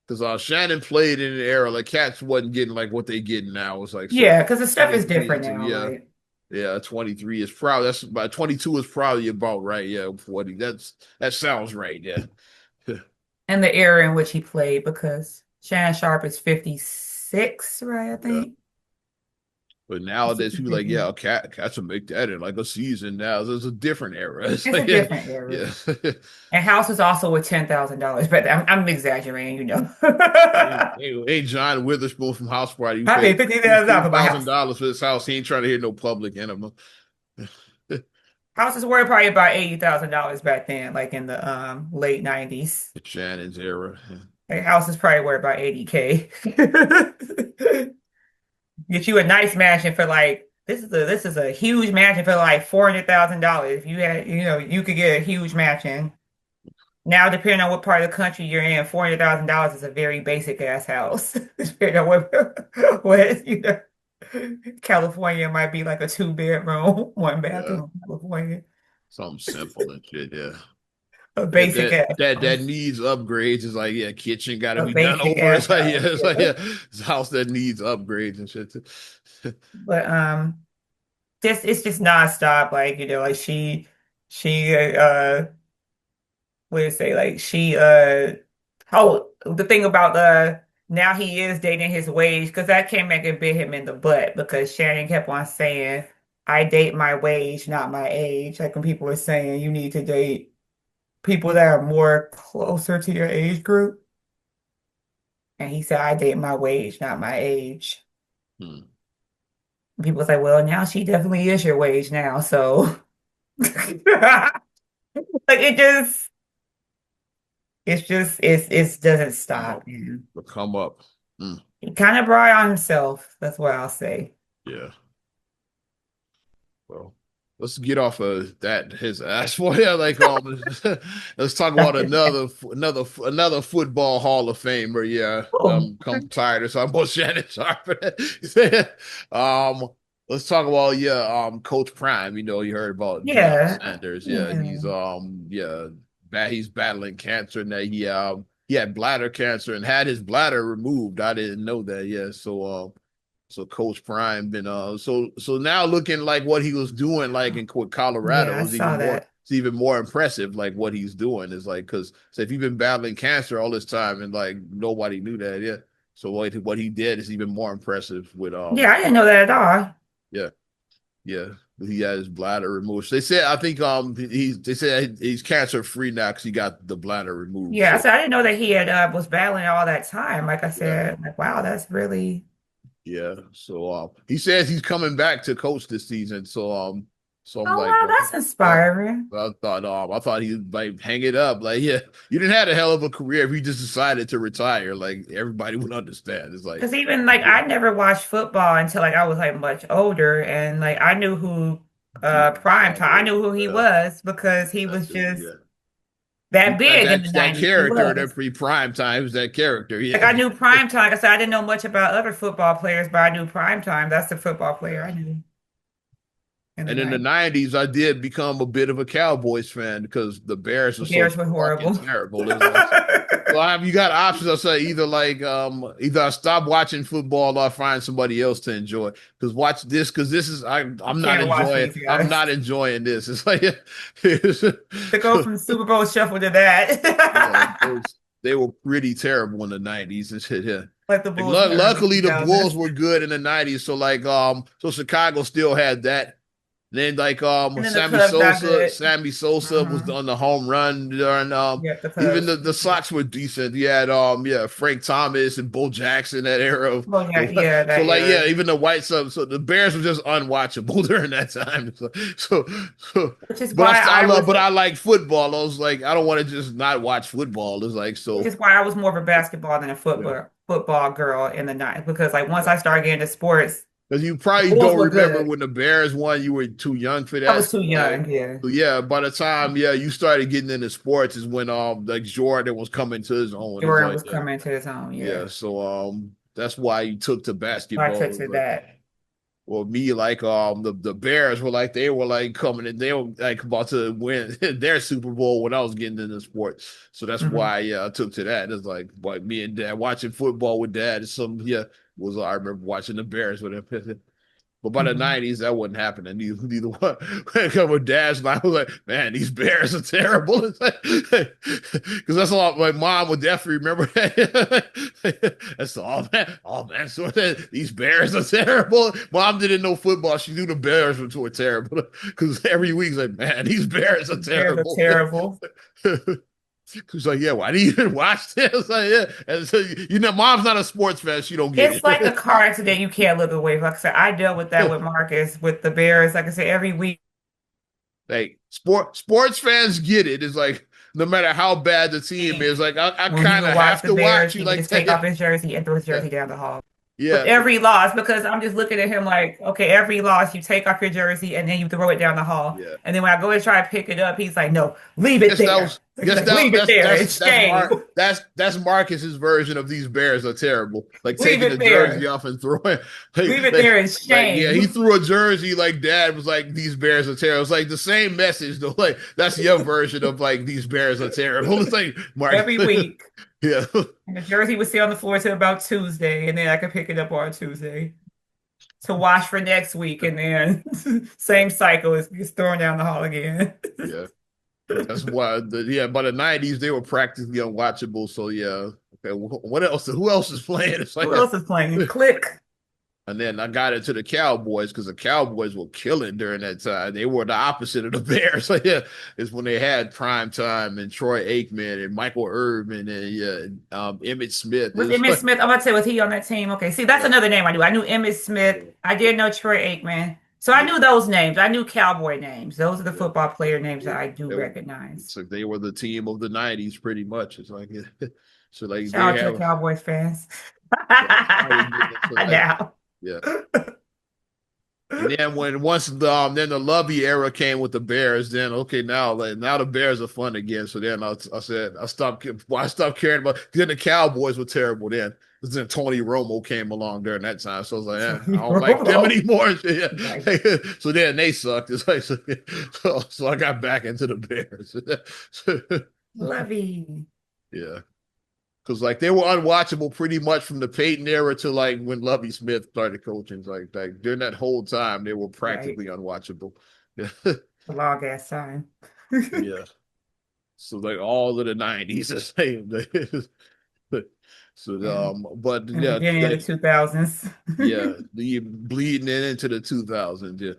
Because Shannon played in an era like cats wasn't getting like what they getting now. It's like so Yeah, because the stuff is 23 different to now, yeah. right? Yeah, 23 is probably that's about 22 is probably about right. Yeah, 40. That sounds right. Yeah. And the era in which he played, because Shannon Sharp is 56, right? I Yeah. think. But It's nowadays people like, yeah, cats will make that in like a season now. There's a different era. It's like, a yeah, different era. yeah. And House is also with $10,000, but I'm exaggerating. Ain't John Witherspoon from House Party who I paid paid $50,000 fifteen for my thousand house. dollars for this house. He ain't trying to hear no public enema. Houses were probably about $80,000 back then, like in the late 90s. Shannon's era. Like houses probably worth about 80K. Get you a nice mansion for like this is a huge mansion for like $400,000. If you had, you could get a huge mansion. Now, depending on what part of the country you're in, $400,000 is a very basic ass house. Depending on what California might be like a two-bedroom, one Yeah. bathroom, California. Something simple and shit, yeah. A That basic that ass that that house. needs upgrades. It's like, yeah, kitchen got to A be done basic over. ass It's like, yeah, house. it's like, Yeah. yeah, it's a house that needs upgrades and shit. But just it's just nonstop. Like, like she what did it say? Like oh, the thing about now he is dating his wage because that came back and bit him in the butt because Shannon kept on saying, I date my wage, not my age. Like when people were saying you need to date people that are more closer to your age group. And he said, I date my wage, not my age. Hmm. And people say, well, now she definitely is your wage now. So like it doesn't Come stop, up, man. but come up. Hmm. He kind of brought it on himself. That's what I'll say. Yeah. Well, let's get off of that his ass for yeah. Like let's talk about another football Hall of Famer. Yeah, Cool. I'm tired of talking about Shannon Sharp. um, let's talk about Coach Prime. You heard about Deion Yeah. Sanders. Yeah, Yeah. he's he's battling cancer and that he had bladder cancer and had his bladder removed. I didn't know that. Yeah, so Coach Prime been so now looking like what he was doing like in Yeah, Colorado I is saw that. even more impressive. Like what he's doing is like because so if you've been battling cancer all this time and like nobody knew that, yeah. So what he did is even more impressive with Yeah, I didn't know that at all. yeah yeah he had his bladder removed. So they said I think they said he's cancer free now because he got the bladder removed. Yeah, So I didn't know that he had was battling all that time. Like I yeah said, like wow, that's really Yeah. So he says he's coming back to coach this season. So I'm Oh like, wow, that's yeah. inspiring. I thought he'd like hang it up. Like, yeah, you didn't have a hell of a career if you just decided to retire. Like everybody would understand. It's like, Because even like yeah, I never watched football until like I was like much older, and like I knew who Prime Time. I knew who he yeah, was because he that's was it. just Yeah. He that got big in the that 90s. He character that was. pre prime times, that character. Like Yeah. I knew Prime Time. Like I said, I didn't know much about other football players, but I knew Prime Time. That's the football player Yeah. I knew in the And in the 90s. 90s, I did become a bit of a Cowboys fan because the Bears were The so Bears were fucking horrible. terrible. It's like, so you got options. I say either I stop watching football or I find somebody else to enjoy. Because watch this, because this is You I'm not can't watch enjoying these I'm guys. not enjoying this. It's like To go from Super Bowl shuffle to yeah, that. they were pretty terrible in the 90s and shit. Yeah. Like the Like, Bulls in the early luckily the Bulls 2000s. were good in the 90s. So so Chicago still had that. Then And then the Cubs got good. Sammy Sosa was Uh-huh. on the home run during Yep, the even Cubs. the Sox were decent. You had Frank Thomas and Bo Jackson, that era of Well, yeah, yeah, so that like yeah, era. even the White Sox, so the Bears were just unwatchable during that time. So, Which is but why I I love was but I like football. I was like I don't want to just not watch football. It's like which so is why I was more of a basketball than a yeah. football girl in the night. Because like once I started getting into sports, Because you the probably Bulls don't were remember good. when the Bears won, you were too young for I that. was too Like, young, yeah. so yeah, by the time you started getting into sports is when like Jordan was coming to his own. It's Jordan like was coming to his own, yeah. yeah. So that's why he took to So I took basketball. to Like, that. well, me like the Bears were like they were like coming and they were like about to win their Super Bowl when I was getting into sports. So that's Mhm. why I took to that. It's like me and dad watching football with dad. Some was I remember watching the Bears with him. But by the Mhm. 90s, that wasn't happening. Neither one. With Dash, and I was like, man, these Bears are terrible. Because that's all my mom would definitely remember that. That's all, man. Oh, man. So these Bears are terrible. Mom didn't know football. She knew the Bears were terrible. Because every week, like, man, these Bears are Bears are terrible. terrible. She's like, yeah, why do you even watch this? Like, yeah. And so, mom's not a sports fan. She don't get It's like a it. car accident you can't look away. Like I said, I dealt with that with Marcus with the Bears. Like I said, every week Like sports fans get it. It's like no matter how bad the team is, like I when he kind would of watch have the to watch Bears, you he would like just take that. off his jersey and throw his Yeah, jersey down the hall. With yeah, every loss, because I'm just looking at him like, okay, every loss you take off your jersey and then you throw it down the hall. yeah. And then when I go to try to pick it up, he's like, no, leave it Guess that there. was He's guess like, that leave it there. It's shame. that's Marcus's version of these Bears are terrible. Like Leave taking it the jersey there. off and throwing Leave it like, there. It's yeah, he shame. threw a jersey like dad was like these Bears are terrible. It's like the same message though. Like that's your version of like these Bears are terrible. It's like Mark, Every week. yeah. And the jersey would stay on the floor till about Tuesday, and then I could pick it up on Tuesday to wash for next week, and then same cycle is gets thrown down the hall again. Yeah. That's why by the 90s they were practically unwatchable. So yeah. Okay, what else? Who else is playing? It's like Who else is playing? Click. and then I got into the Cowboys because the Cowboys were killing during that time. They were the opposite of the Bears. So yeah, it's when they had prime time and Troy Aikman and Michael Irvin and Emmitt Smith. It Was was Emmitt like, Smith? I'm about to say, was he on that team? Okay, see, that's yeah, another name I knew. I knew Emmitt Smith. yeah, I did know Troy Aikman. So I yeah, knew those names. I knew Cowboy names. Those are the yeah, football player names yeah. that I do They were, recognize. it's like they were the team of the 90s pretty much. It's like so like they Shout out to the have Cowboys fans. yeah, now we're getting into like Now. yeah. And then then the Lovey era came with the Bears, then okay now the Bears are fun again. So then I said I stopped caring about. Then the Cowboys were terrible. Then Tony Romo came along during that time, so I was like, I don't like them anymore. Right. So then they sucked. It's like so I got back into the Bears. Lovey. Yeah. Because like they were unwatchable pretty much from the Peyton era to like when Lovey Smith started coaching. Like during that whole time, they were Right. practically unwatchable. A long ass time. Yeah. So like all of the 90s the same. So And but in the yeah, beginning of the 2000s. yeah, the bleeding into the 2000s. Yeah.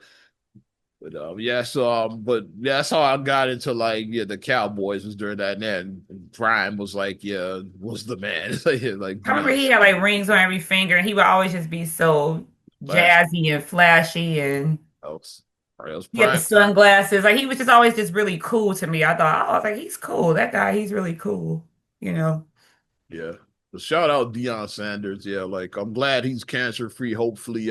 But yeah, so but yeah, that's how I got into like yeah the Cowboys was during that, and then Prime was like yeah was the man. It's like, yeah, like I remember he Deion had like rings on every finger, and he would always just be so Flash. jazzy and flashy, and That was he had the Prime. sunglasses. Like he was just always just really cool to me. I thought, oh, I was like, he's cool. That guy, he's really cool. You know. Yeah. But shout out Deion Sanders. Yeah, like I'm glad he's cancer free. Hopefully,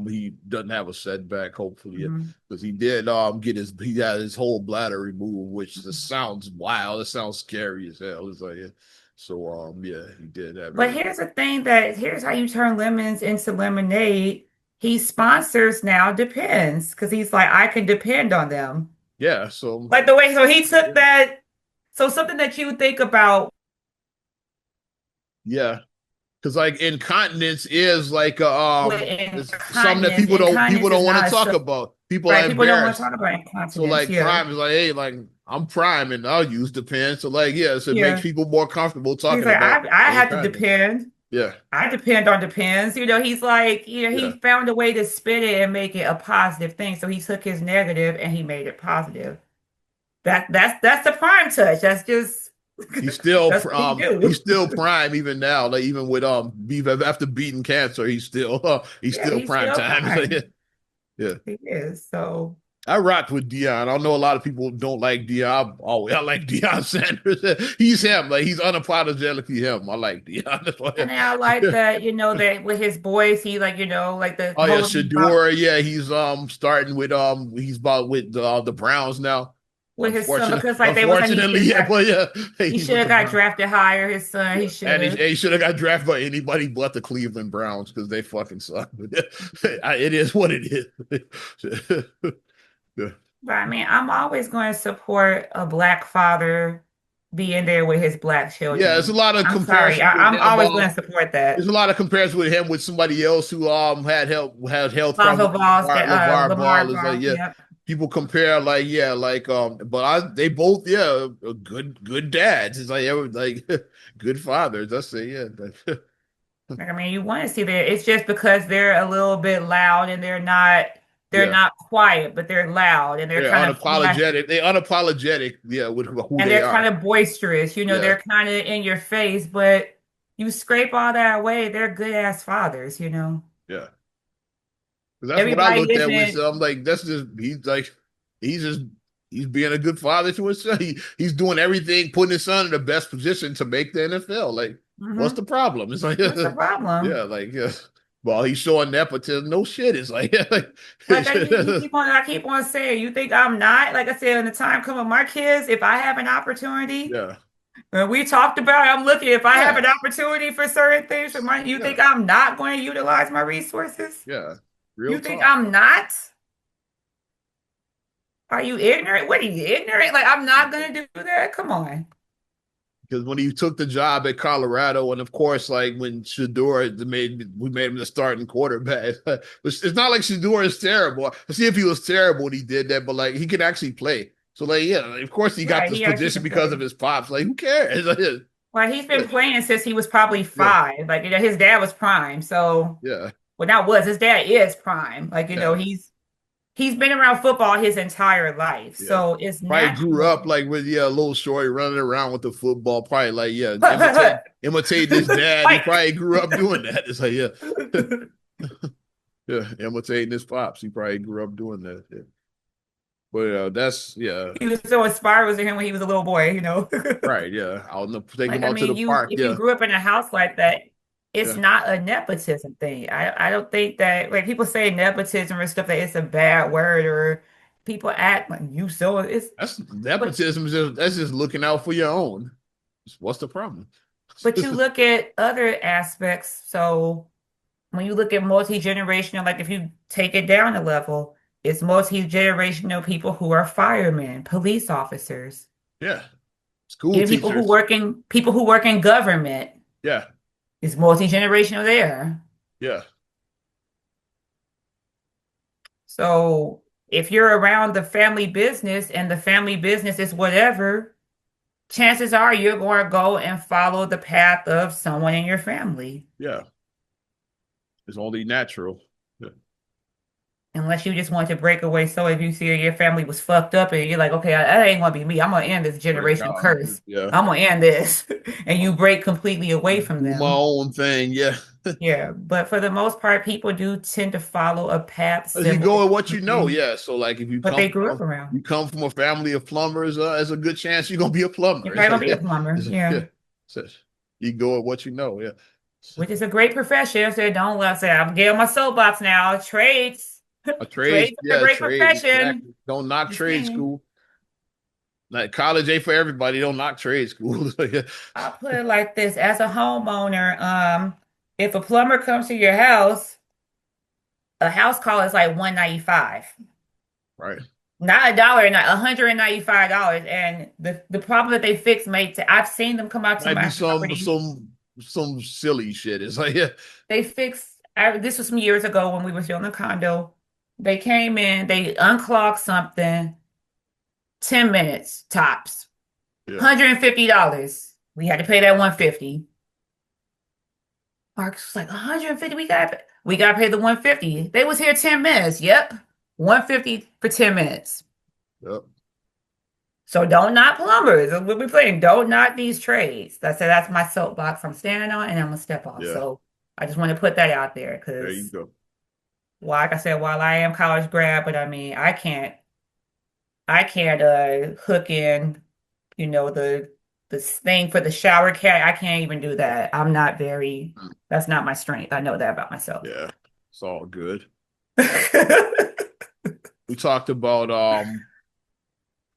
he doesn't have a setback. Hopefully, Mhm. because he did get he had his whole bladder removed, which just sounds wild. It sounds scary as hell. It's like yeah. So yeah, he did have But it. here's the thing that here's how you turn lemons into lemonade. He sponsors now Depends because he's like, I can depend on them. Yeah. So Like the way, so he took yeah. that. So something that you think about Yeah. Because like incontinence is like with it's something that incontinence, people incontinence is don't want to not a talk about. People right. are People don't want to embarrassed. talk about So incontinence. like Yeah. Prime is like, hey, like I'm Prime and I'll use the pen. So like, yeah, so it makes Yeah. people more comfortable He's talking like, about I their have to kindness. depend. Yeah, I depend on Depends. He's like, yeah. he found a way to spin it and make it a positive thing. So he took his negative and he made it positive. That's the prime touch. That's just that's what he He's do. still Prime even now. Like even with after beating cancer, he's Yeah, still he's prime still time. So, yeah, prime. yeah. He is. So I rocked with Dion. I know a lot of people don't like Dion. I like Deion Sanders. He's him. Like he's unapologetically him. I like Dion. and then I like that, that with his boys, he like, like the Oh yeah, whole thing about Shador. Yeah, he's starting with he's about with the Browns now. with his son because like they was like Unfortunately, yeah, but yeah, he he's should with have the got Browns. drafted higher, his son, he Yeah, should and have. he should have got drafted by anybody but the Cleveland Browns because they fucking suck. It is what it is. Yeah. But I mean, I'm always going to support a black father being there with his black Yeah, there's a children. lot of I'm sorry. comparison with I'm him. always going to support There's that. a lot of comparison with him with somebody else who had health Lonzo problems. Ball's LeVar Lamar Ball is like Ball. yeah. Yep. People compare like yeah like but they both yeah good dads. It's like like good fathers. I say yeah. Like, I mean, you want to see that. It's just because they're a little bit loud and they're Yeah. not quiet, but they're loud and they're They're kind of flash unapologetic. They unapologetic yeah with who and they they're are. kind of boisterous. Yeah. They're kind of in your face, but you scrape all that away, they're good ass fathers. Yeah. 'Cause that's what I Everybody looked at with isn't. I'm like that's just he's just he's being a good father to his son. He's doing everything, putting his son in the best position to make the NFL. Like, what's Mhm. the problem? It's like, What's the yeah, problem? like, yeah. Well, he's showing nepotism. No shit. It's like, Like I keep on saying, you think I'm not? Like I said, when the time comes with my kids, if I have an opportunity, yeah, we talked about, I'm looking, if I have yeah, an opportunity for certain things you yeah, think I'm not going to utilize my resources? yeah. Real You think talk. I'm not? Are you ignorant? What are you ignorant? Like I'm not going to do that? Come on. Because when he took the job at Colorado, and of course, like when Shador we made him the starting quarterback. It's not like Shador is terrible. I see if he was terrible when he did that, but like he can actually play. So like, yeah, of course he got Right, this he actually position can because of play. his pops. Like, who cares? Well, he's been playing since he was probably Yeah, 5. Like, his dad was prime. So, yeah, well, not was, his dad is prime. Like, yeah, he's been around football his entire life. yeah. So it's Probably grew up natural. like with a little shorty running around with the football. Probably like imitating his dad. He Like, probably grew up doing that. It's like yeah, imitating his pops. He probably grew up doing that. Yeah. But that's yeah. he was so inspired to him when he was a little boy. Right, yeah. I'll take Like, him I out to mean, the park. if you Yeah, grew up in a house like that, it's yeah. not a nepotism thing. I don't think that, like, people say nepotism or stuff that it's a bad word or people act like you so That's but nepotism. That's just looking out for your own. What's the problem? but you look at other aspects. So when you look at multi-generational, like if you take it down a level, it's multi-generational people who are firemen, police officers, Yeah, school even teachers. people who work in government. Yeah, It's multi-generational there. yeah, So if you're around the family business and the family business is whatever, chances are you're going to go and follow the path of someone in your family. yeah. It's only natural. Yeah, Unless you just want to break away. So if you see your family was fucked up and you're like, okay, that ain't gonna be me. I'm gonna end this Break generational out. curse. Yeah. I'm gonna end this. And you break completely away from Do my them. own thing. Yeah. Yeah. But for the most part, people do tend to follow a path As you similar go to with what you what know, yeah. So like if what they grew up around. you come from a family of plumbers, there's a good chance you're gonna be a You're plumber. probably gonna be a plumber. Yeah. Yeah. So you go with what you know, yeah. Which is a great profession. So don't let say I'm getting on my soapbox now. Trades. A trade, Trades are a yeah, great trade, profession. exactly. Don't knock Just trade saying. school. Like college ain't for everybody. Don't knock trade school. Yeah. I'll put it like this. As a homeowner, if a plumber comes to your house, a house call is like 195. Right. Not a dollar, not $195. And the problem that they fix makes I've seen them come out to Might be my property. some silly shit. It's like, yeah, They fixed this was some years ago when we were still in the condo. They came in, they unclogged something, 10 minutes tops. yeah, $150. We had to pay that 150. Mark's was like 150. We got to pay the 150. They was here 10 minutes. Yep. 150 for 10 minutes. yep, So don't knock plumbers. We'll be playing. Don't knock these trades. That's my soapbox I'm standing on and I'm gonna step off. yeah. So I just want to put that out there There you because go. like I said, while I am college grad, but I mean I can't hook in, this thing for the shower cat. I can't even do that. I'm not very that's not my strength. I know that about myself. Yeah, it's all good. We talked about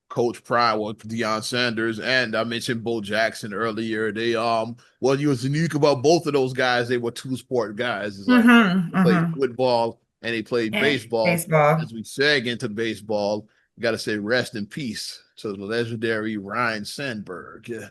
Coach Prime with Deion Sanders, and I mentioned Bo Jackson earlier. They what was unique about both of those guys, they were two sport guys. It's like Mm-hmm. they played Mm-hmm. football and they played And baseball. baseball. As we seg into baseball, you got to say rest in peace to the legendary Ryne Sandberg. Yeah.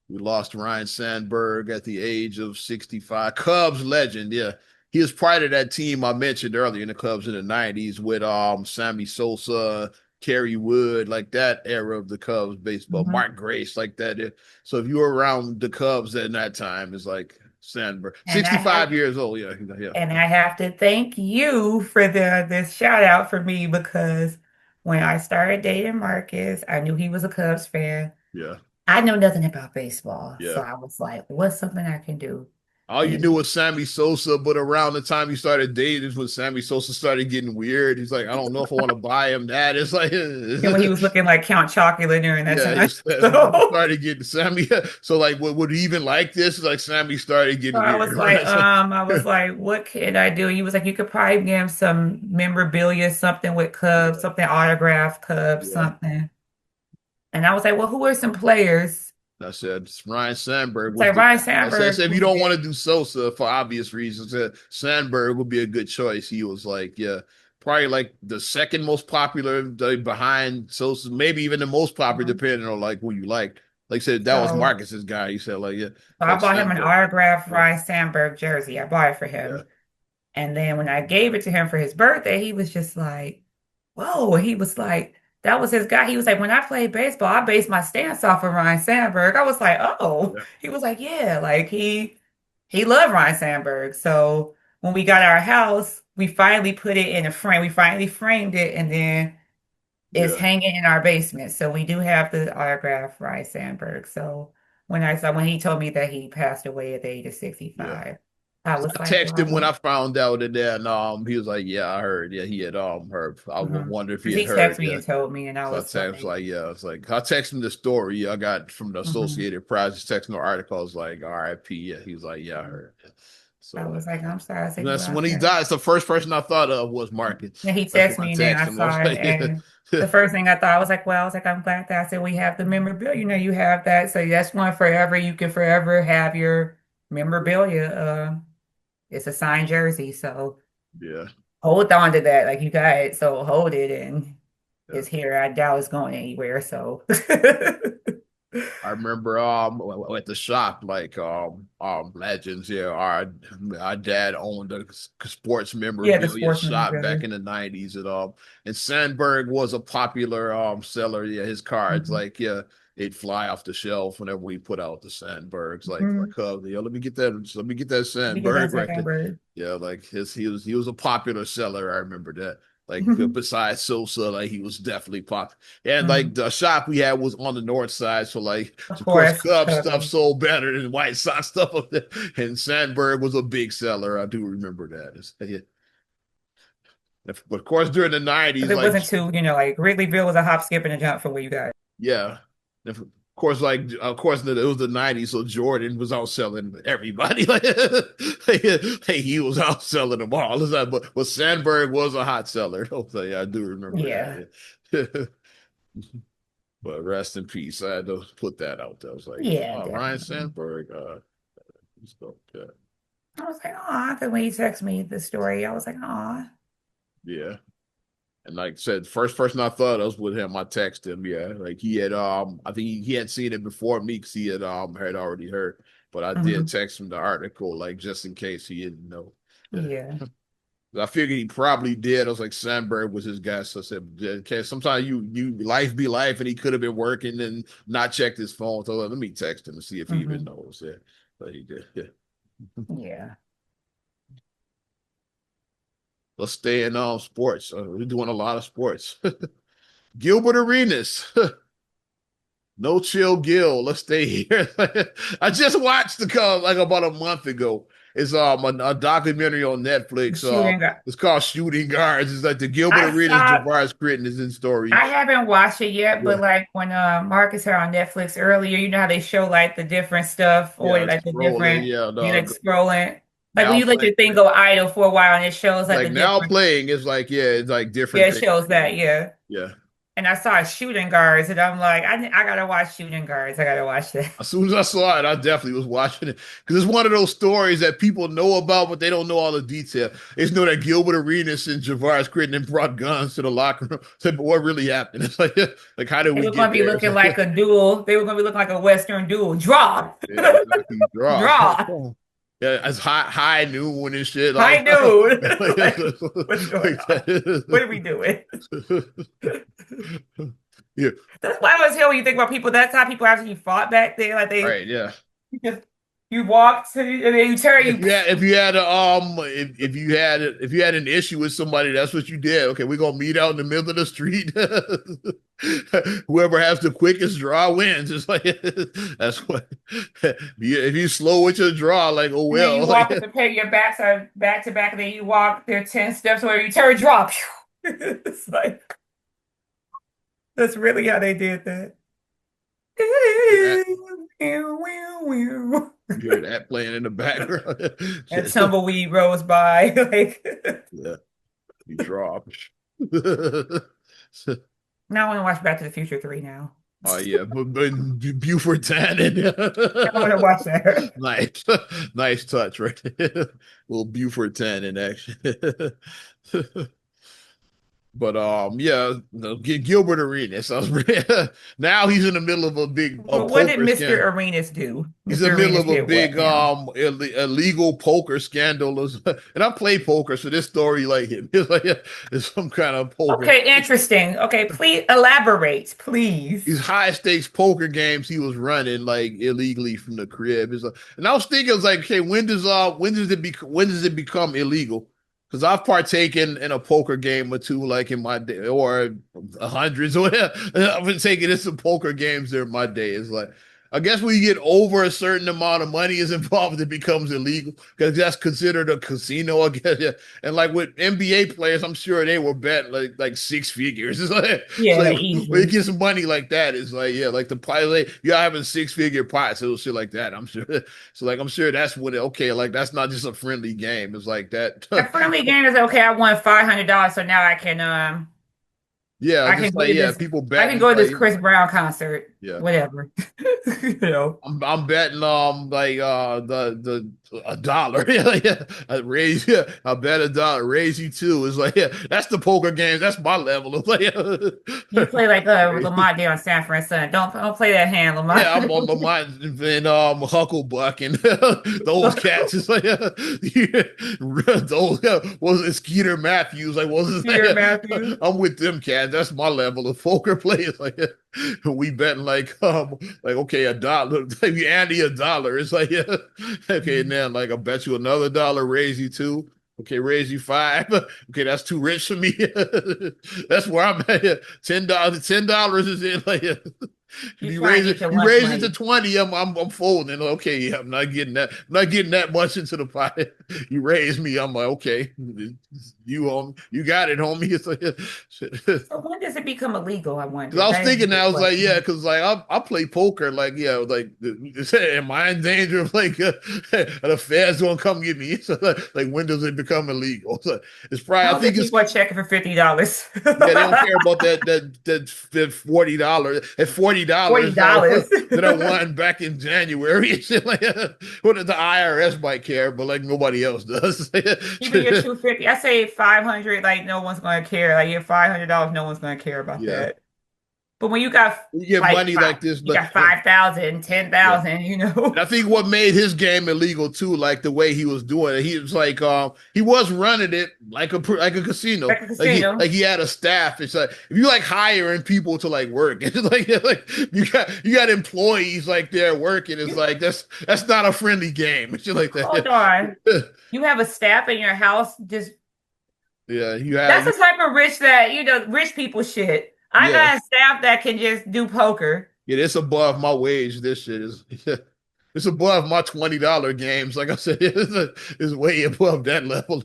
We lost Ryne Sandberg at the age of 65. Cubs legend, yeah. He was part of that team I mentioned earlier in the Cubs in the 90s with Sammy Sosa, Kerry Wood, like that era of the Cubs baseball, Mm-hmm. Mark Grace, like that. Yeah. So if you were around the Cubs at that time, it's like Sandberg. And I have 65 years old, yeah. Yeah. and I have to thank you for this shout out for me because when I started dating Marcus, I knew he was a Cubs fan. Yeah. I know nothing about baseball, so Yeah. I was like, "What's something I can do?" All you And knew was Sammy Sosa, but around the time you started dating is when Sammy Sosa started getting weird. He's like, I don't know if I want to buy him that. It's like, and when he was looking like Count Chocula during that yeah, time, he so, started getting Sammy. So like, would he even like this? Like Sammy started so getting weird. I was like, "What can I do?" He was like, "You could probably give him some memorabilia, something with Cubs, Yeah, something autographed Cubs, yeah. something." And I was like, "Well, who are some players?" I said Ryan Sandberg It's was like the. Ryan I Sandberg, said if you who's don't want it? to do Sosa for obvious reasons, Sandberg would be a good choice. He was like, yeah, probably like the second most popular behind Sosa, maybe even the most popular, Mhm. depending on like who you like. Like I said, that was So, Marcus's guy. He said like, yeah, so it's I like bought him an Sandberg. autographed Yeah, Ryan Sandberg jersey. I bought it for yeah, him. And then when I gave it to him for his birthday, he was just like, whoa. He was like, that was his guy. He was like, when I played baseball, I based my stance off of Ryan Sandberg. I was like, oh. yeah, He was like, yeah, like he loved Ryan Sandberg. So when we got our house, we finally put it in a frame. We finally framed it and then it's yeah, hanging in our basement. So we do have the autograph Ryan Sandberg. So when he told me that he passed away at the age of yeah. 65, I was I like, texted him when wow. I found out, and then he was like, "Yeah, I heard. Yeah, he had heard. I Mm-hmm. wonder if he Because had he heard. texted me Yeah." and told me, and I So I was text like, like, yeah, it's like I text him the story I got from the mm-hmm. Associated Press. Just text no article. I was like, R.I.P. Yeah, he was like, yeah, I heard. Yeah. I So was like, I'm sorry. I said, you that's out when he there. died. It's the first person I thought of was Marcus. And he That's texted when I me, and then I texted him. I was saw it. like, And yeah, the first thing I thought, I was like, well, I was like, I'm glad that I said we have the memorabilia. You have that. So that's one forever. You can forever have your memorabilia. It's a signed jersey. So yeah, hold on to that. Like you got it. So hold it. And yeah. it's here. I doubt it's going anywhere. So, I remember at the shop like legends. Yeah, our dad owned a sports yeah, the memorabilia sports shop back memorabilia. in the 90s and Sandberg was a popular seller. Yeah, his cards Mhm. like yeah they'd fly off the shelf whenever we put out the Sandbergs like for Mhm. Cubs. Yeah, let me get that We get that Sandberg second record. bird. Yeah, like he was a popular seller. I remember that. Like besides Sosa, like he was definitely pop. And like Mhm. the shop we had was on the north side, so like Of of course course, Cubs stuff Cubs. sold better than White Sox stuff up there. And Sandberg was a big seller. I do remember that. Yeah. But of course during the Because '90s, it like wasn't too, like Wrigleyville was a hop, skip, and a jump from where you got. yeah. Of course, like of course, it was the '90s, so Jordan was outselling everybody. Like he was outselling them all. But Sandberg was a hot seller. So, yeah, I do remember Yeah. that. Yeah. But rest in peace. I had to put that out there. I was like, Yeah, oh, Ryan definitely. Sandberg. So, yeah, I was like, oh, because when you text me the story, I was like, oh, yeah. And like I said, first person I thought of was him. I texted him. Yeah, like he had I think he had seen it before me because he had already heard. But I did mhm. text him the article like just in case he didn't know. Yeah. Yeah. I figured he probably did. I was like Sandberg was his guy, so I said, okay, sometimes you life be life, and he could have been working and not checked his phone. So let me text him and see if he even Hmm. knows. Yeah, but he did. Yeah. Yeah. Let's stay in sports. We're doing a lot of sports. Gilbert Arenas. No Chill Gill. Let's stay here. I just watched the like about a month ago. It's a documentary on Netflix. Shooting guard. It's called Shooting Guards. It's like the Gilbert I Arenas saw, Javaris Critton is in story. I haven't watched it yet, Yeah, but like when Marcus had on Netflix earlier, you know how they show like the different stuff or yeah, like the scrolling. different, Yeah, you like dog. scrolling. Like when Now you let playing. your thing go idle for a while and it shows like Like the now different, playing is like it's like yeah, different it things. shows that, yeah. Yeah. And I saw shooting guards, and I'm like, I gotta watch shooting guards. I gotta watch that. As soon as I saw it, I definitely was watching it because it's one of those stories that people know about, but they don't know all the detail. They just know that Gilbert Arenas and Javaris Critton brought guns to the locker room. Said, but what really happened? It's like how did They we were gonna get be there? It's looking like, like a duel. They were gonna be looking like a Western duel. Draw, yeah, exactly. Draw. draw. Yeah, it's high noon and shit. Hi, Like, dude. like, Like, what's going on? What are we doing? yeah, That's why I was here when you think about people. That's how people actually fought back then. Like they right, yeah. you just you walked to and then you turn you. If you had a if you had an issue with somebody, that's what you did. Okay, we're gonna meet out in the middle of the street. Whoever has the quickest draw wins. It's like that's what if you slow with your draw, like oh And then you well, like walk with the pair your backs are back to back, and then you walk there 10 steps where you turn drop. It's like that's really how they did that. that you hear that playing in the background. And tumbleweed rolls by. Like Yeah, you draw. now I want to watch Back to the Future 3 now. Oh yeah, but Buford Tannen. I want to watch that. Nice, nice touch, right? Little Buford Tannen action. But yeah, no, Gilbert Arenas. Now he's in the middle of a But what did poker Mr. scandal. Arenas do? He's in Mr. the middle Arenas of a did what big now? illegal poker scandal. And I play poker, so this story like him. It's like it's some kind of poker. Okay, interesting. Okay, please elaborate, please. These high stakes poker games he was running like illegally from the crib. And I was thinking, I was like, okay, when does it become illegal? Because I've partaken in a poker game or two, like in my day, or hundreds or whatever. I've been taking in some poker games during my day. It's like I guess when you get over a certain amount of money is involved, it becomes illegal because that's considered a casino. I guess, yeah. And like with NBA players, I'm sure they were betting like six figures. It's Yeah, like when you easily. get some money like that, it's like yeah, like the pilot, you're having 6 figure pots, little shit like that. I'm sure. So like I'm sure that's when okay, like that's not just a friendly game. It's like that. A friendly game is okay. I won $500, so now Yeah, I can just go like to yeah, this people I can betting go to this like Chris Brown concert. yeah. Whatever. You know. I'm betting like the a dollar. Yeah, I raise yeah, I bet a dollar, raise you two. It's like yeah, that's the poker game. That's my level of like You play like Lamont there on Sanford and Son. Don't play that hand, yeah, Lamont. I'm on Lamont and Hucklebuck and those cats. It's like those was it Skeeter Matthews? Like was it Peter Matthews. I'm with them cats. That's my level of poker players. Like we betting like okay a dollar. Like you Andy a dollar. It's like yeah, okay now like I bet you another dollar, raise you two. Okay, raise you five. Okay, that's too rich for me. That's where I'm at. $10 is in. Like, if You're trying to get your you lunch raise it to money. 20, I'm folding. Okay, yeah, I'm not getting that. I'm not getting that much into the pot. You raise me, I'm like, okay, you got it, homie. It's like, So when does it become illegal? I because wonder. I was That is a thinking, good I was like, yeah, question. because like I play poker, like yeah, like am I in danger of like the feds gonna come get me? So like when does it become illegal? So it's I probably I don't think think it's people are checking for $50. yeah, they don't care about that $40 at $40 $40. that I won back in January and shit like what the IRS might care, but like nobody else does. Even your 250, I say 500, like no one's gonna care. Like your $500, no one's gonna care about Yeah, that. But when you got you get like money five, like this, you but got 5,000, yeah. 10,000, And I know. think what made his game illegal too, like the way he was doing it, he was like, he was running it like a casino, Like a casino. like he had a staff. It's like if you like hiring people to like work, it's like you got employees like they're working. It's You like that's not a friendly game. It's just like hold that. on. You have a staff in your house, just Yeah, that's the type of rich that, rich people shit. I yeah, got a staff that can just do poker. yeah. It's above my wage. This shit is. It's above my $20 games. Like I said, it's way above that level.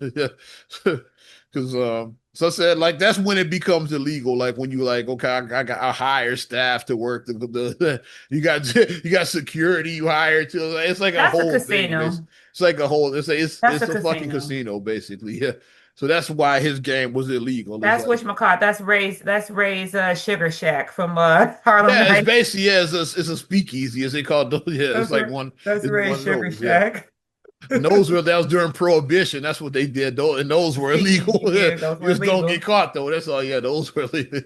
Because so I said, like that's when it becomes illegal. Like when you like, okay, I hire staff to work. You got security you hire to. It's like a That's a whole thing. casino. It's like a whole. That's a It's a fucking casino. casino basically. Yeah. So that's why his game was illegal. It's That's like whatchamacallit. That's Ray's Sugar Shack from Harlem yeah, it's Nights. basically yeah, it's a speakeasy as they call it. Yeah, That's Ray, that's it's Ray's one of Sugar those. Yeah. Shack. And those were that was during Prohibition. That's what they did. Those and those were illegal. Yeah, those You were just don't get legal. caught though. That's all. Yeah, those were illegal.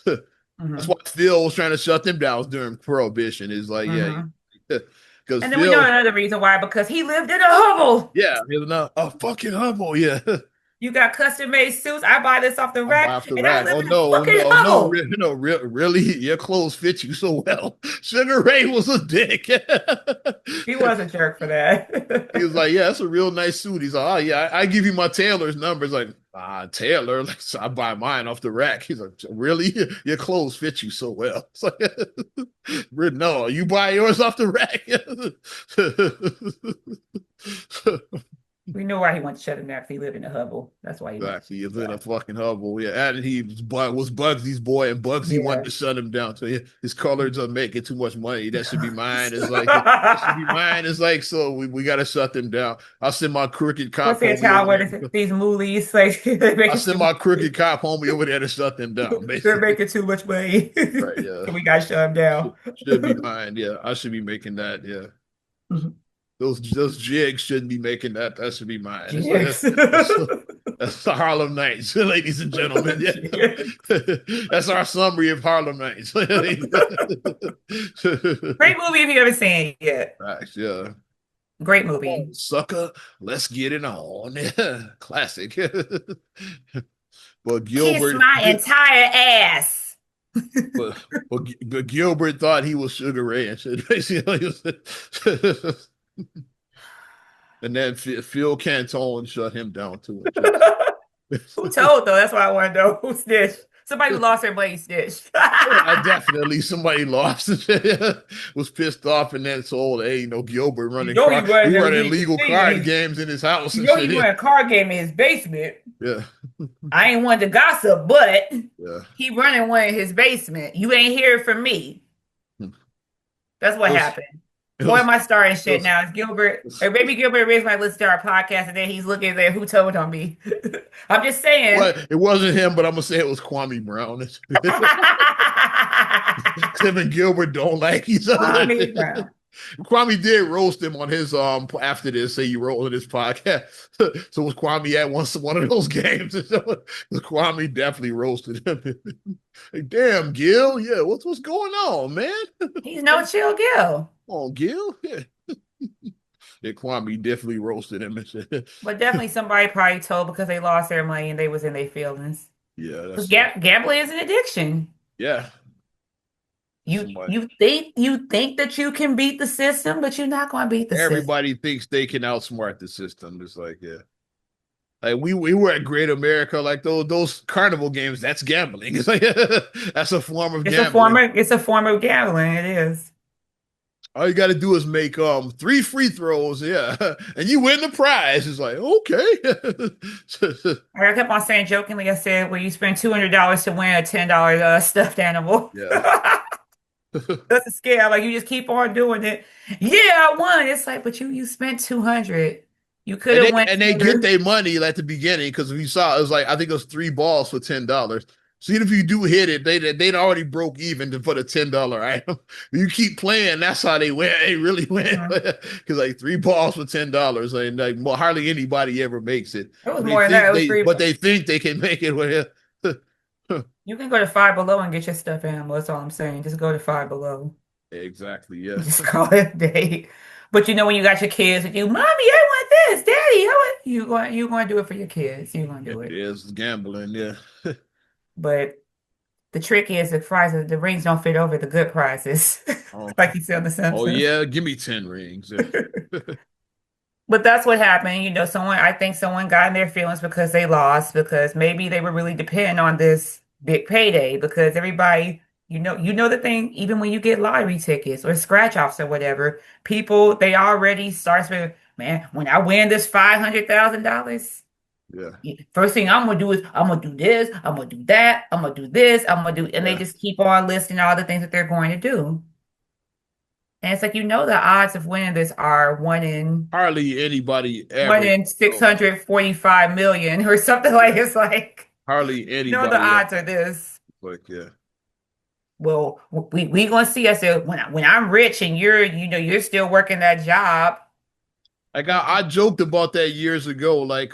That's Hmm. why Phil was trying to shut them down during Prohibition. Is like yeah, Hmm. because And then we know Phil another reason why, because he lived in a hovel. yeah, he was not a fucking humble. Yeah, You got custom made suits. I buy this off the I'm rack, off the and I rack. live Oh in a no, fucking no, no, hovel. no, really? Your clothes fit you so well. Sugar Ray was a dick. He was a jerk for He was that. like, "Yeah, that's a real nice suit." He's like, "Oh yeah, I give you my tailor's number." It's like, Taylor, like so I buy mine off the rack. He's like, "Really? Your clothes fit you so well." It's like, no, you buy yours off the rack. We know why he wanted to shut him down, because he lived in a hovel. That's why he wanted to Exactly, shut he's him in a down. fucking hovel. Yeah, and he was Bugsy's boy, and Bugsy wanted Yeah. to shut him down. So yeah, his colors are making too much money. That should be mine. It's like that should be mine. It's like so we got to shut them down. I'll send my crooked What's cop that homie over child there. with these movies? Like they make I'll it send too my crooked cop homie over there to shut them down. they're Basically, making too much money. right? Yeah, So we gotta shut them down. should be mine. Yeah, I should be making that. Yeah, those jigs shouldn't be making that. That should be mine. It's like Jigs. that's the Harlem Nights, ladies and gentlemen. Yeah, Jigs. that's our summary of Harlem Nights. Great movie if you haven't seen it yet. Right, yeah. Great Oh, movie. sucker, let's get it on. Classic. But Kiss Gilbert, my entire ass. but Gilbert thought he was Sugar Ray and shit. Basically, and then Phil Cantone shut him down too. Who told though? That's why I want to know who snitched. Somebody who lost their money snitched. I definitely somebody lost was pissed off and then told, hey, Gilbert You know he he running running illegal. illegal card games in his house You and know he shit. running a card game in his basement. Yeah, I ain't one to gossip, but yeah. he running one in his basement. You ain't hear from me. That's what It was, happened. it Boy, was, am I starting it shit was, now. It's Gilbert, or maybe Gilbert Riggs might listen to our podcast and then he's looking there. Who told on me? I'm just saying. well, it wasn't him, but I'm gonna say it was Kwame Brown. Him and Gilbert don't like each other. Kwame Brown. Kwame did roast him on his after this. Say you rolled his podcast. So was Kwame at one of those games? Kwame definitely roasted him. Like, damn, Gil, yeah, what's going on, man? He's no chill Gil. Oh, Gil, yeah. Yeah, Kwame definitely roasted him. But definitely somebody probably told because they lost their money and they was in their feelings. Yeah, Because that's gambling is an addiction. yeah. You Somebody. you think that you can beat the system, but you're not going to beat the system. Everybody thinks they can outsmart the system. It's like, yeah. Like we were at Great America, like those carnival games. That's gambling. It's like that's a form of gambling. It's a form of gambling. It is. All you got to do is make 3 free throws, yeah, and you win the prize. It's like okay, I kept on saying jokingly, I said, well, you spend $200 to win a $10 stuffed animal. yeah. That's a scam. Like you just keep on doing it. Yeah, I won. It's like, but you spent 200. You could And have they went and they get to their money at the beginning because if you saw it was like I think it was 3 balls for $10. So even if you do hit it, they'd already broke even for the $10 item. You keep playing, that's how they win. They really win Mhm. because like 3 balls for $10, and like hardly anybody ever makes it. It was But they more than that. think It was three. they can make it with it. You can go to Five Below and get your stuffed animal. That's all I'm saying. Just go to Five Below. Exactly, yeah. Just call it a day. But you know when you got your kids and you, mommy, I want this, daddy, I want you going to do it for your kids. You're going to It do it. is gambling, yeah. But the trick is the prizes, the rings don't fit over the good prizes, Oh, like you said on The oh Simpsons. yeah, give me 10 rings. Yeah. But that's what happened. I think someone got in their feelings because they lost, because maybe they were really depending on this big payday because everybody, the thing, even when you get lottery tickets or scratch offs or whatever, people, they already start saying, man, when I win this $500,000, Yeah. first thing I'm gonna do is I'm gonna do this, I'm gonna do that, I'm gonna do this, I'm gonna do, and they Yeah. just keep on listing all the things that they're going to do. And it's like, the odds of winning this are Hardly anybody one ever, in 645 million or something like it's like, hardly the anybody ever. odds are this. Like, yeah. Well, we gonna see. I said when I'm rich and you're still working that job. Like I joked about that years ago. Like,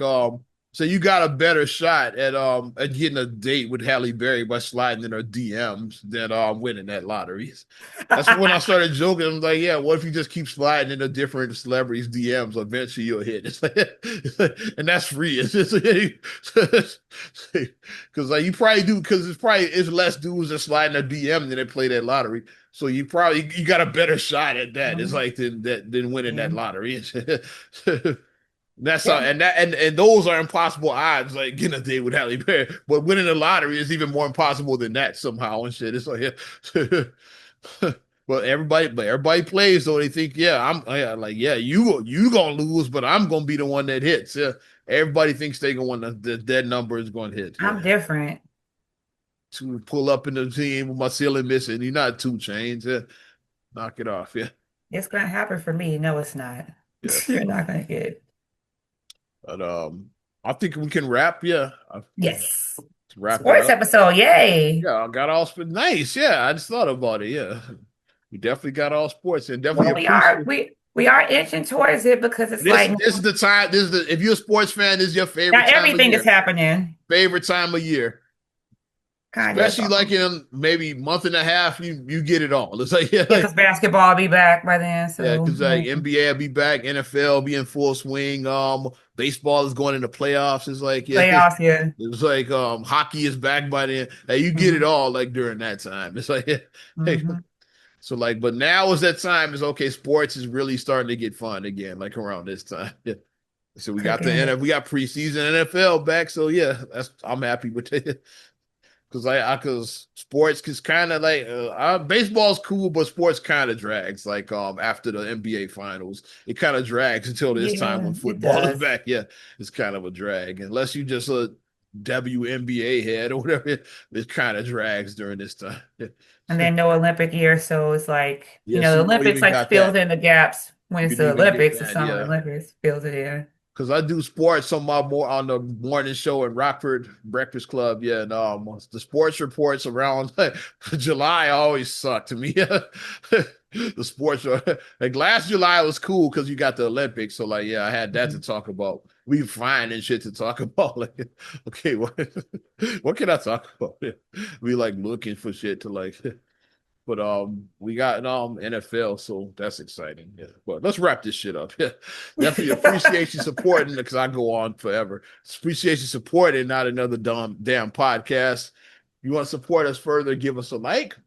so you got a better shot at getting a date with Halle Berry by sliding in her DMs than winning that lottery. That's when I started joking. I'm like, yeah, what if you just keep sliding into different celebrities' DMs? Eventually you'll hit. And that's free. It's just because like you probably do because it's less dudes that slide in a DM than they play that lottery. So you got a better shot at that. It's Mhm. like than winning that Yeah. lottery. That's how Yeah. and those are impossible odds, like getting a date with Halle Berry. But winning the lottery is even more impossible than that somehow and shit. It's like yeah. But everybody plays, so they think, yeah, you gonna lose, but I'm gonna be the one that hits. Yeah. Everybody thinks they gonna win that number is gonna hit. I'm Yeah. different. To pull up in the team with my ceiling missing. You're not 2 Chainz. Yeah. Knock it off. Yeah. It's gonna happen for me. No, it's not. Yeah. You're not gonna get it. But I think we can wrap. Yeah. Yes. Let's wrap it Sports up. episode. Yay. Yeah, I got all sports. Nice. Yeah, I just thought about it. Yeah, we definitely got all sports and definitely Well, appreciate. we are inching towards it because it's This like this is the time. This is the if you're a sports fan, this is your favorite not time of everything is year. happening. Favorite time of year, Kind of. especially like in maybe month and a half. You get it all. It's like yeah, Yeah, because basketball will be back by then. yeah, So because like NBA will be back, NFL will be in full swing. Baseball is going into playoffs. It's like yeah, playoffs, yeah. it's like hockey is back by then. Hey, you get it Hmm. all like during that time. It's like hey, Hmm. so like, but now is that time is okay. Sports is really starting to get fun again, like around this time. Yeah. So we got Cooking it. we got preseason NFL back. So yeah, I'm happy with it because because sports is kind of like baseball's cool, but sports kind of drags. Like after the NBA finals, it kind of drags until this time Yeah, when it football is does. back. Yeah, it's kind of a drag unless you just a WNBA head or whatever. It kind of drags during this time. And then no Olympic year, so it's like, Yeah, the so you don't Olympics even like got fills that. in the gaps when You it's didn't the even get Olympics. The that. Summer Yeah. Olympics fills it in. Because I do sports on my more on the morning show in Rockford Breakfast Club. Yeah, and the sports reports around July always suck to me. The sports are like last July was cool because you got the Olympics. So like, yeah, I had that to Mhm. talk about. We fine and shit to talk about. Like, okay, what can I talk about? We like looking for shit to like. But we got NFL, so that's exciting. Yeah. But let's wrap this shit up. Yeah. Definitely appreciate you supporting because I go on forever. Appreciate you supporting, not another damn podcast. You want to support us further, give us a like.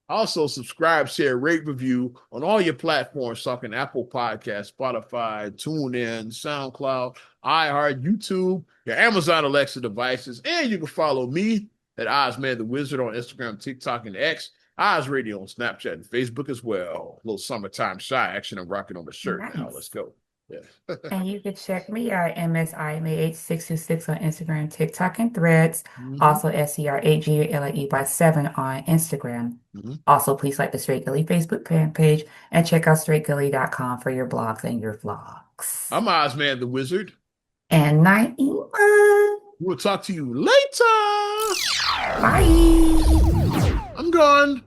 Also, subscribe, share, rate, review on all your platforms, talking Apple Podcasts, Spotify, TuneIn, SoundCloud, iHeart, YouTube, your Amazon Alexa devices, and you can follow me at Ozman the Wizard on Instagram, TikTok, and X. Oz Radio on Snapchat and Facebook as well. A little summertime shy action. I'm rocking on the shirt now. Let's Nice. go. Yeah. And you can check me out at MSIMAH626 on Instagram, TikTok, and Threads. Mm-hmm. Also, SCRAGLAE by 7 on Instagram. Mm-hmm. Also, please like the Straight Gully Facebook fan page and check out straightgully.com for your blogs and your vlogs. I'm Ozman the Wizard. And night, We'll talk to you later. bye. I'm gone.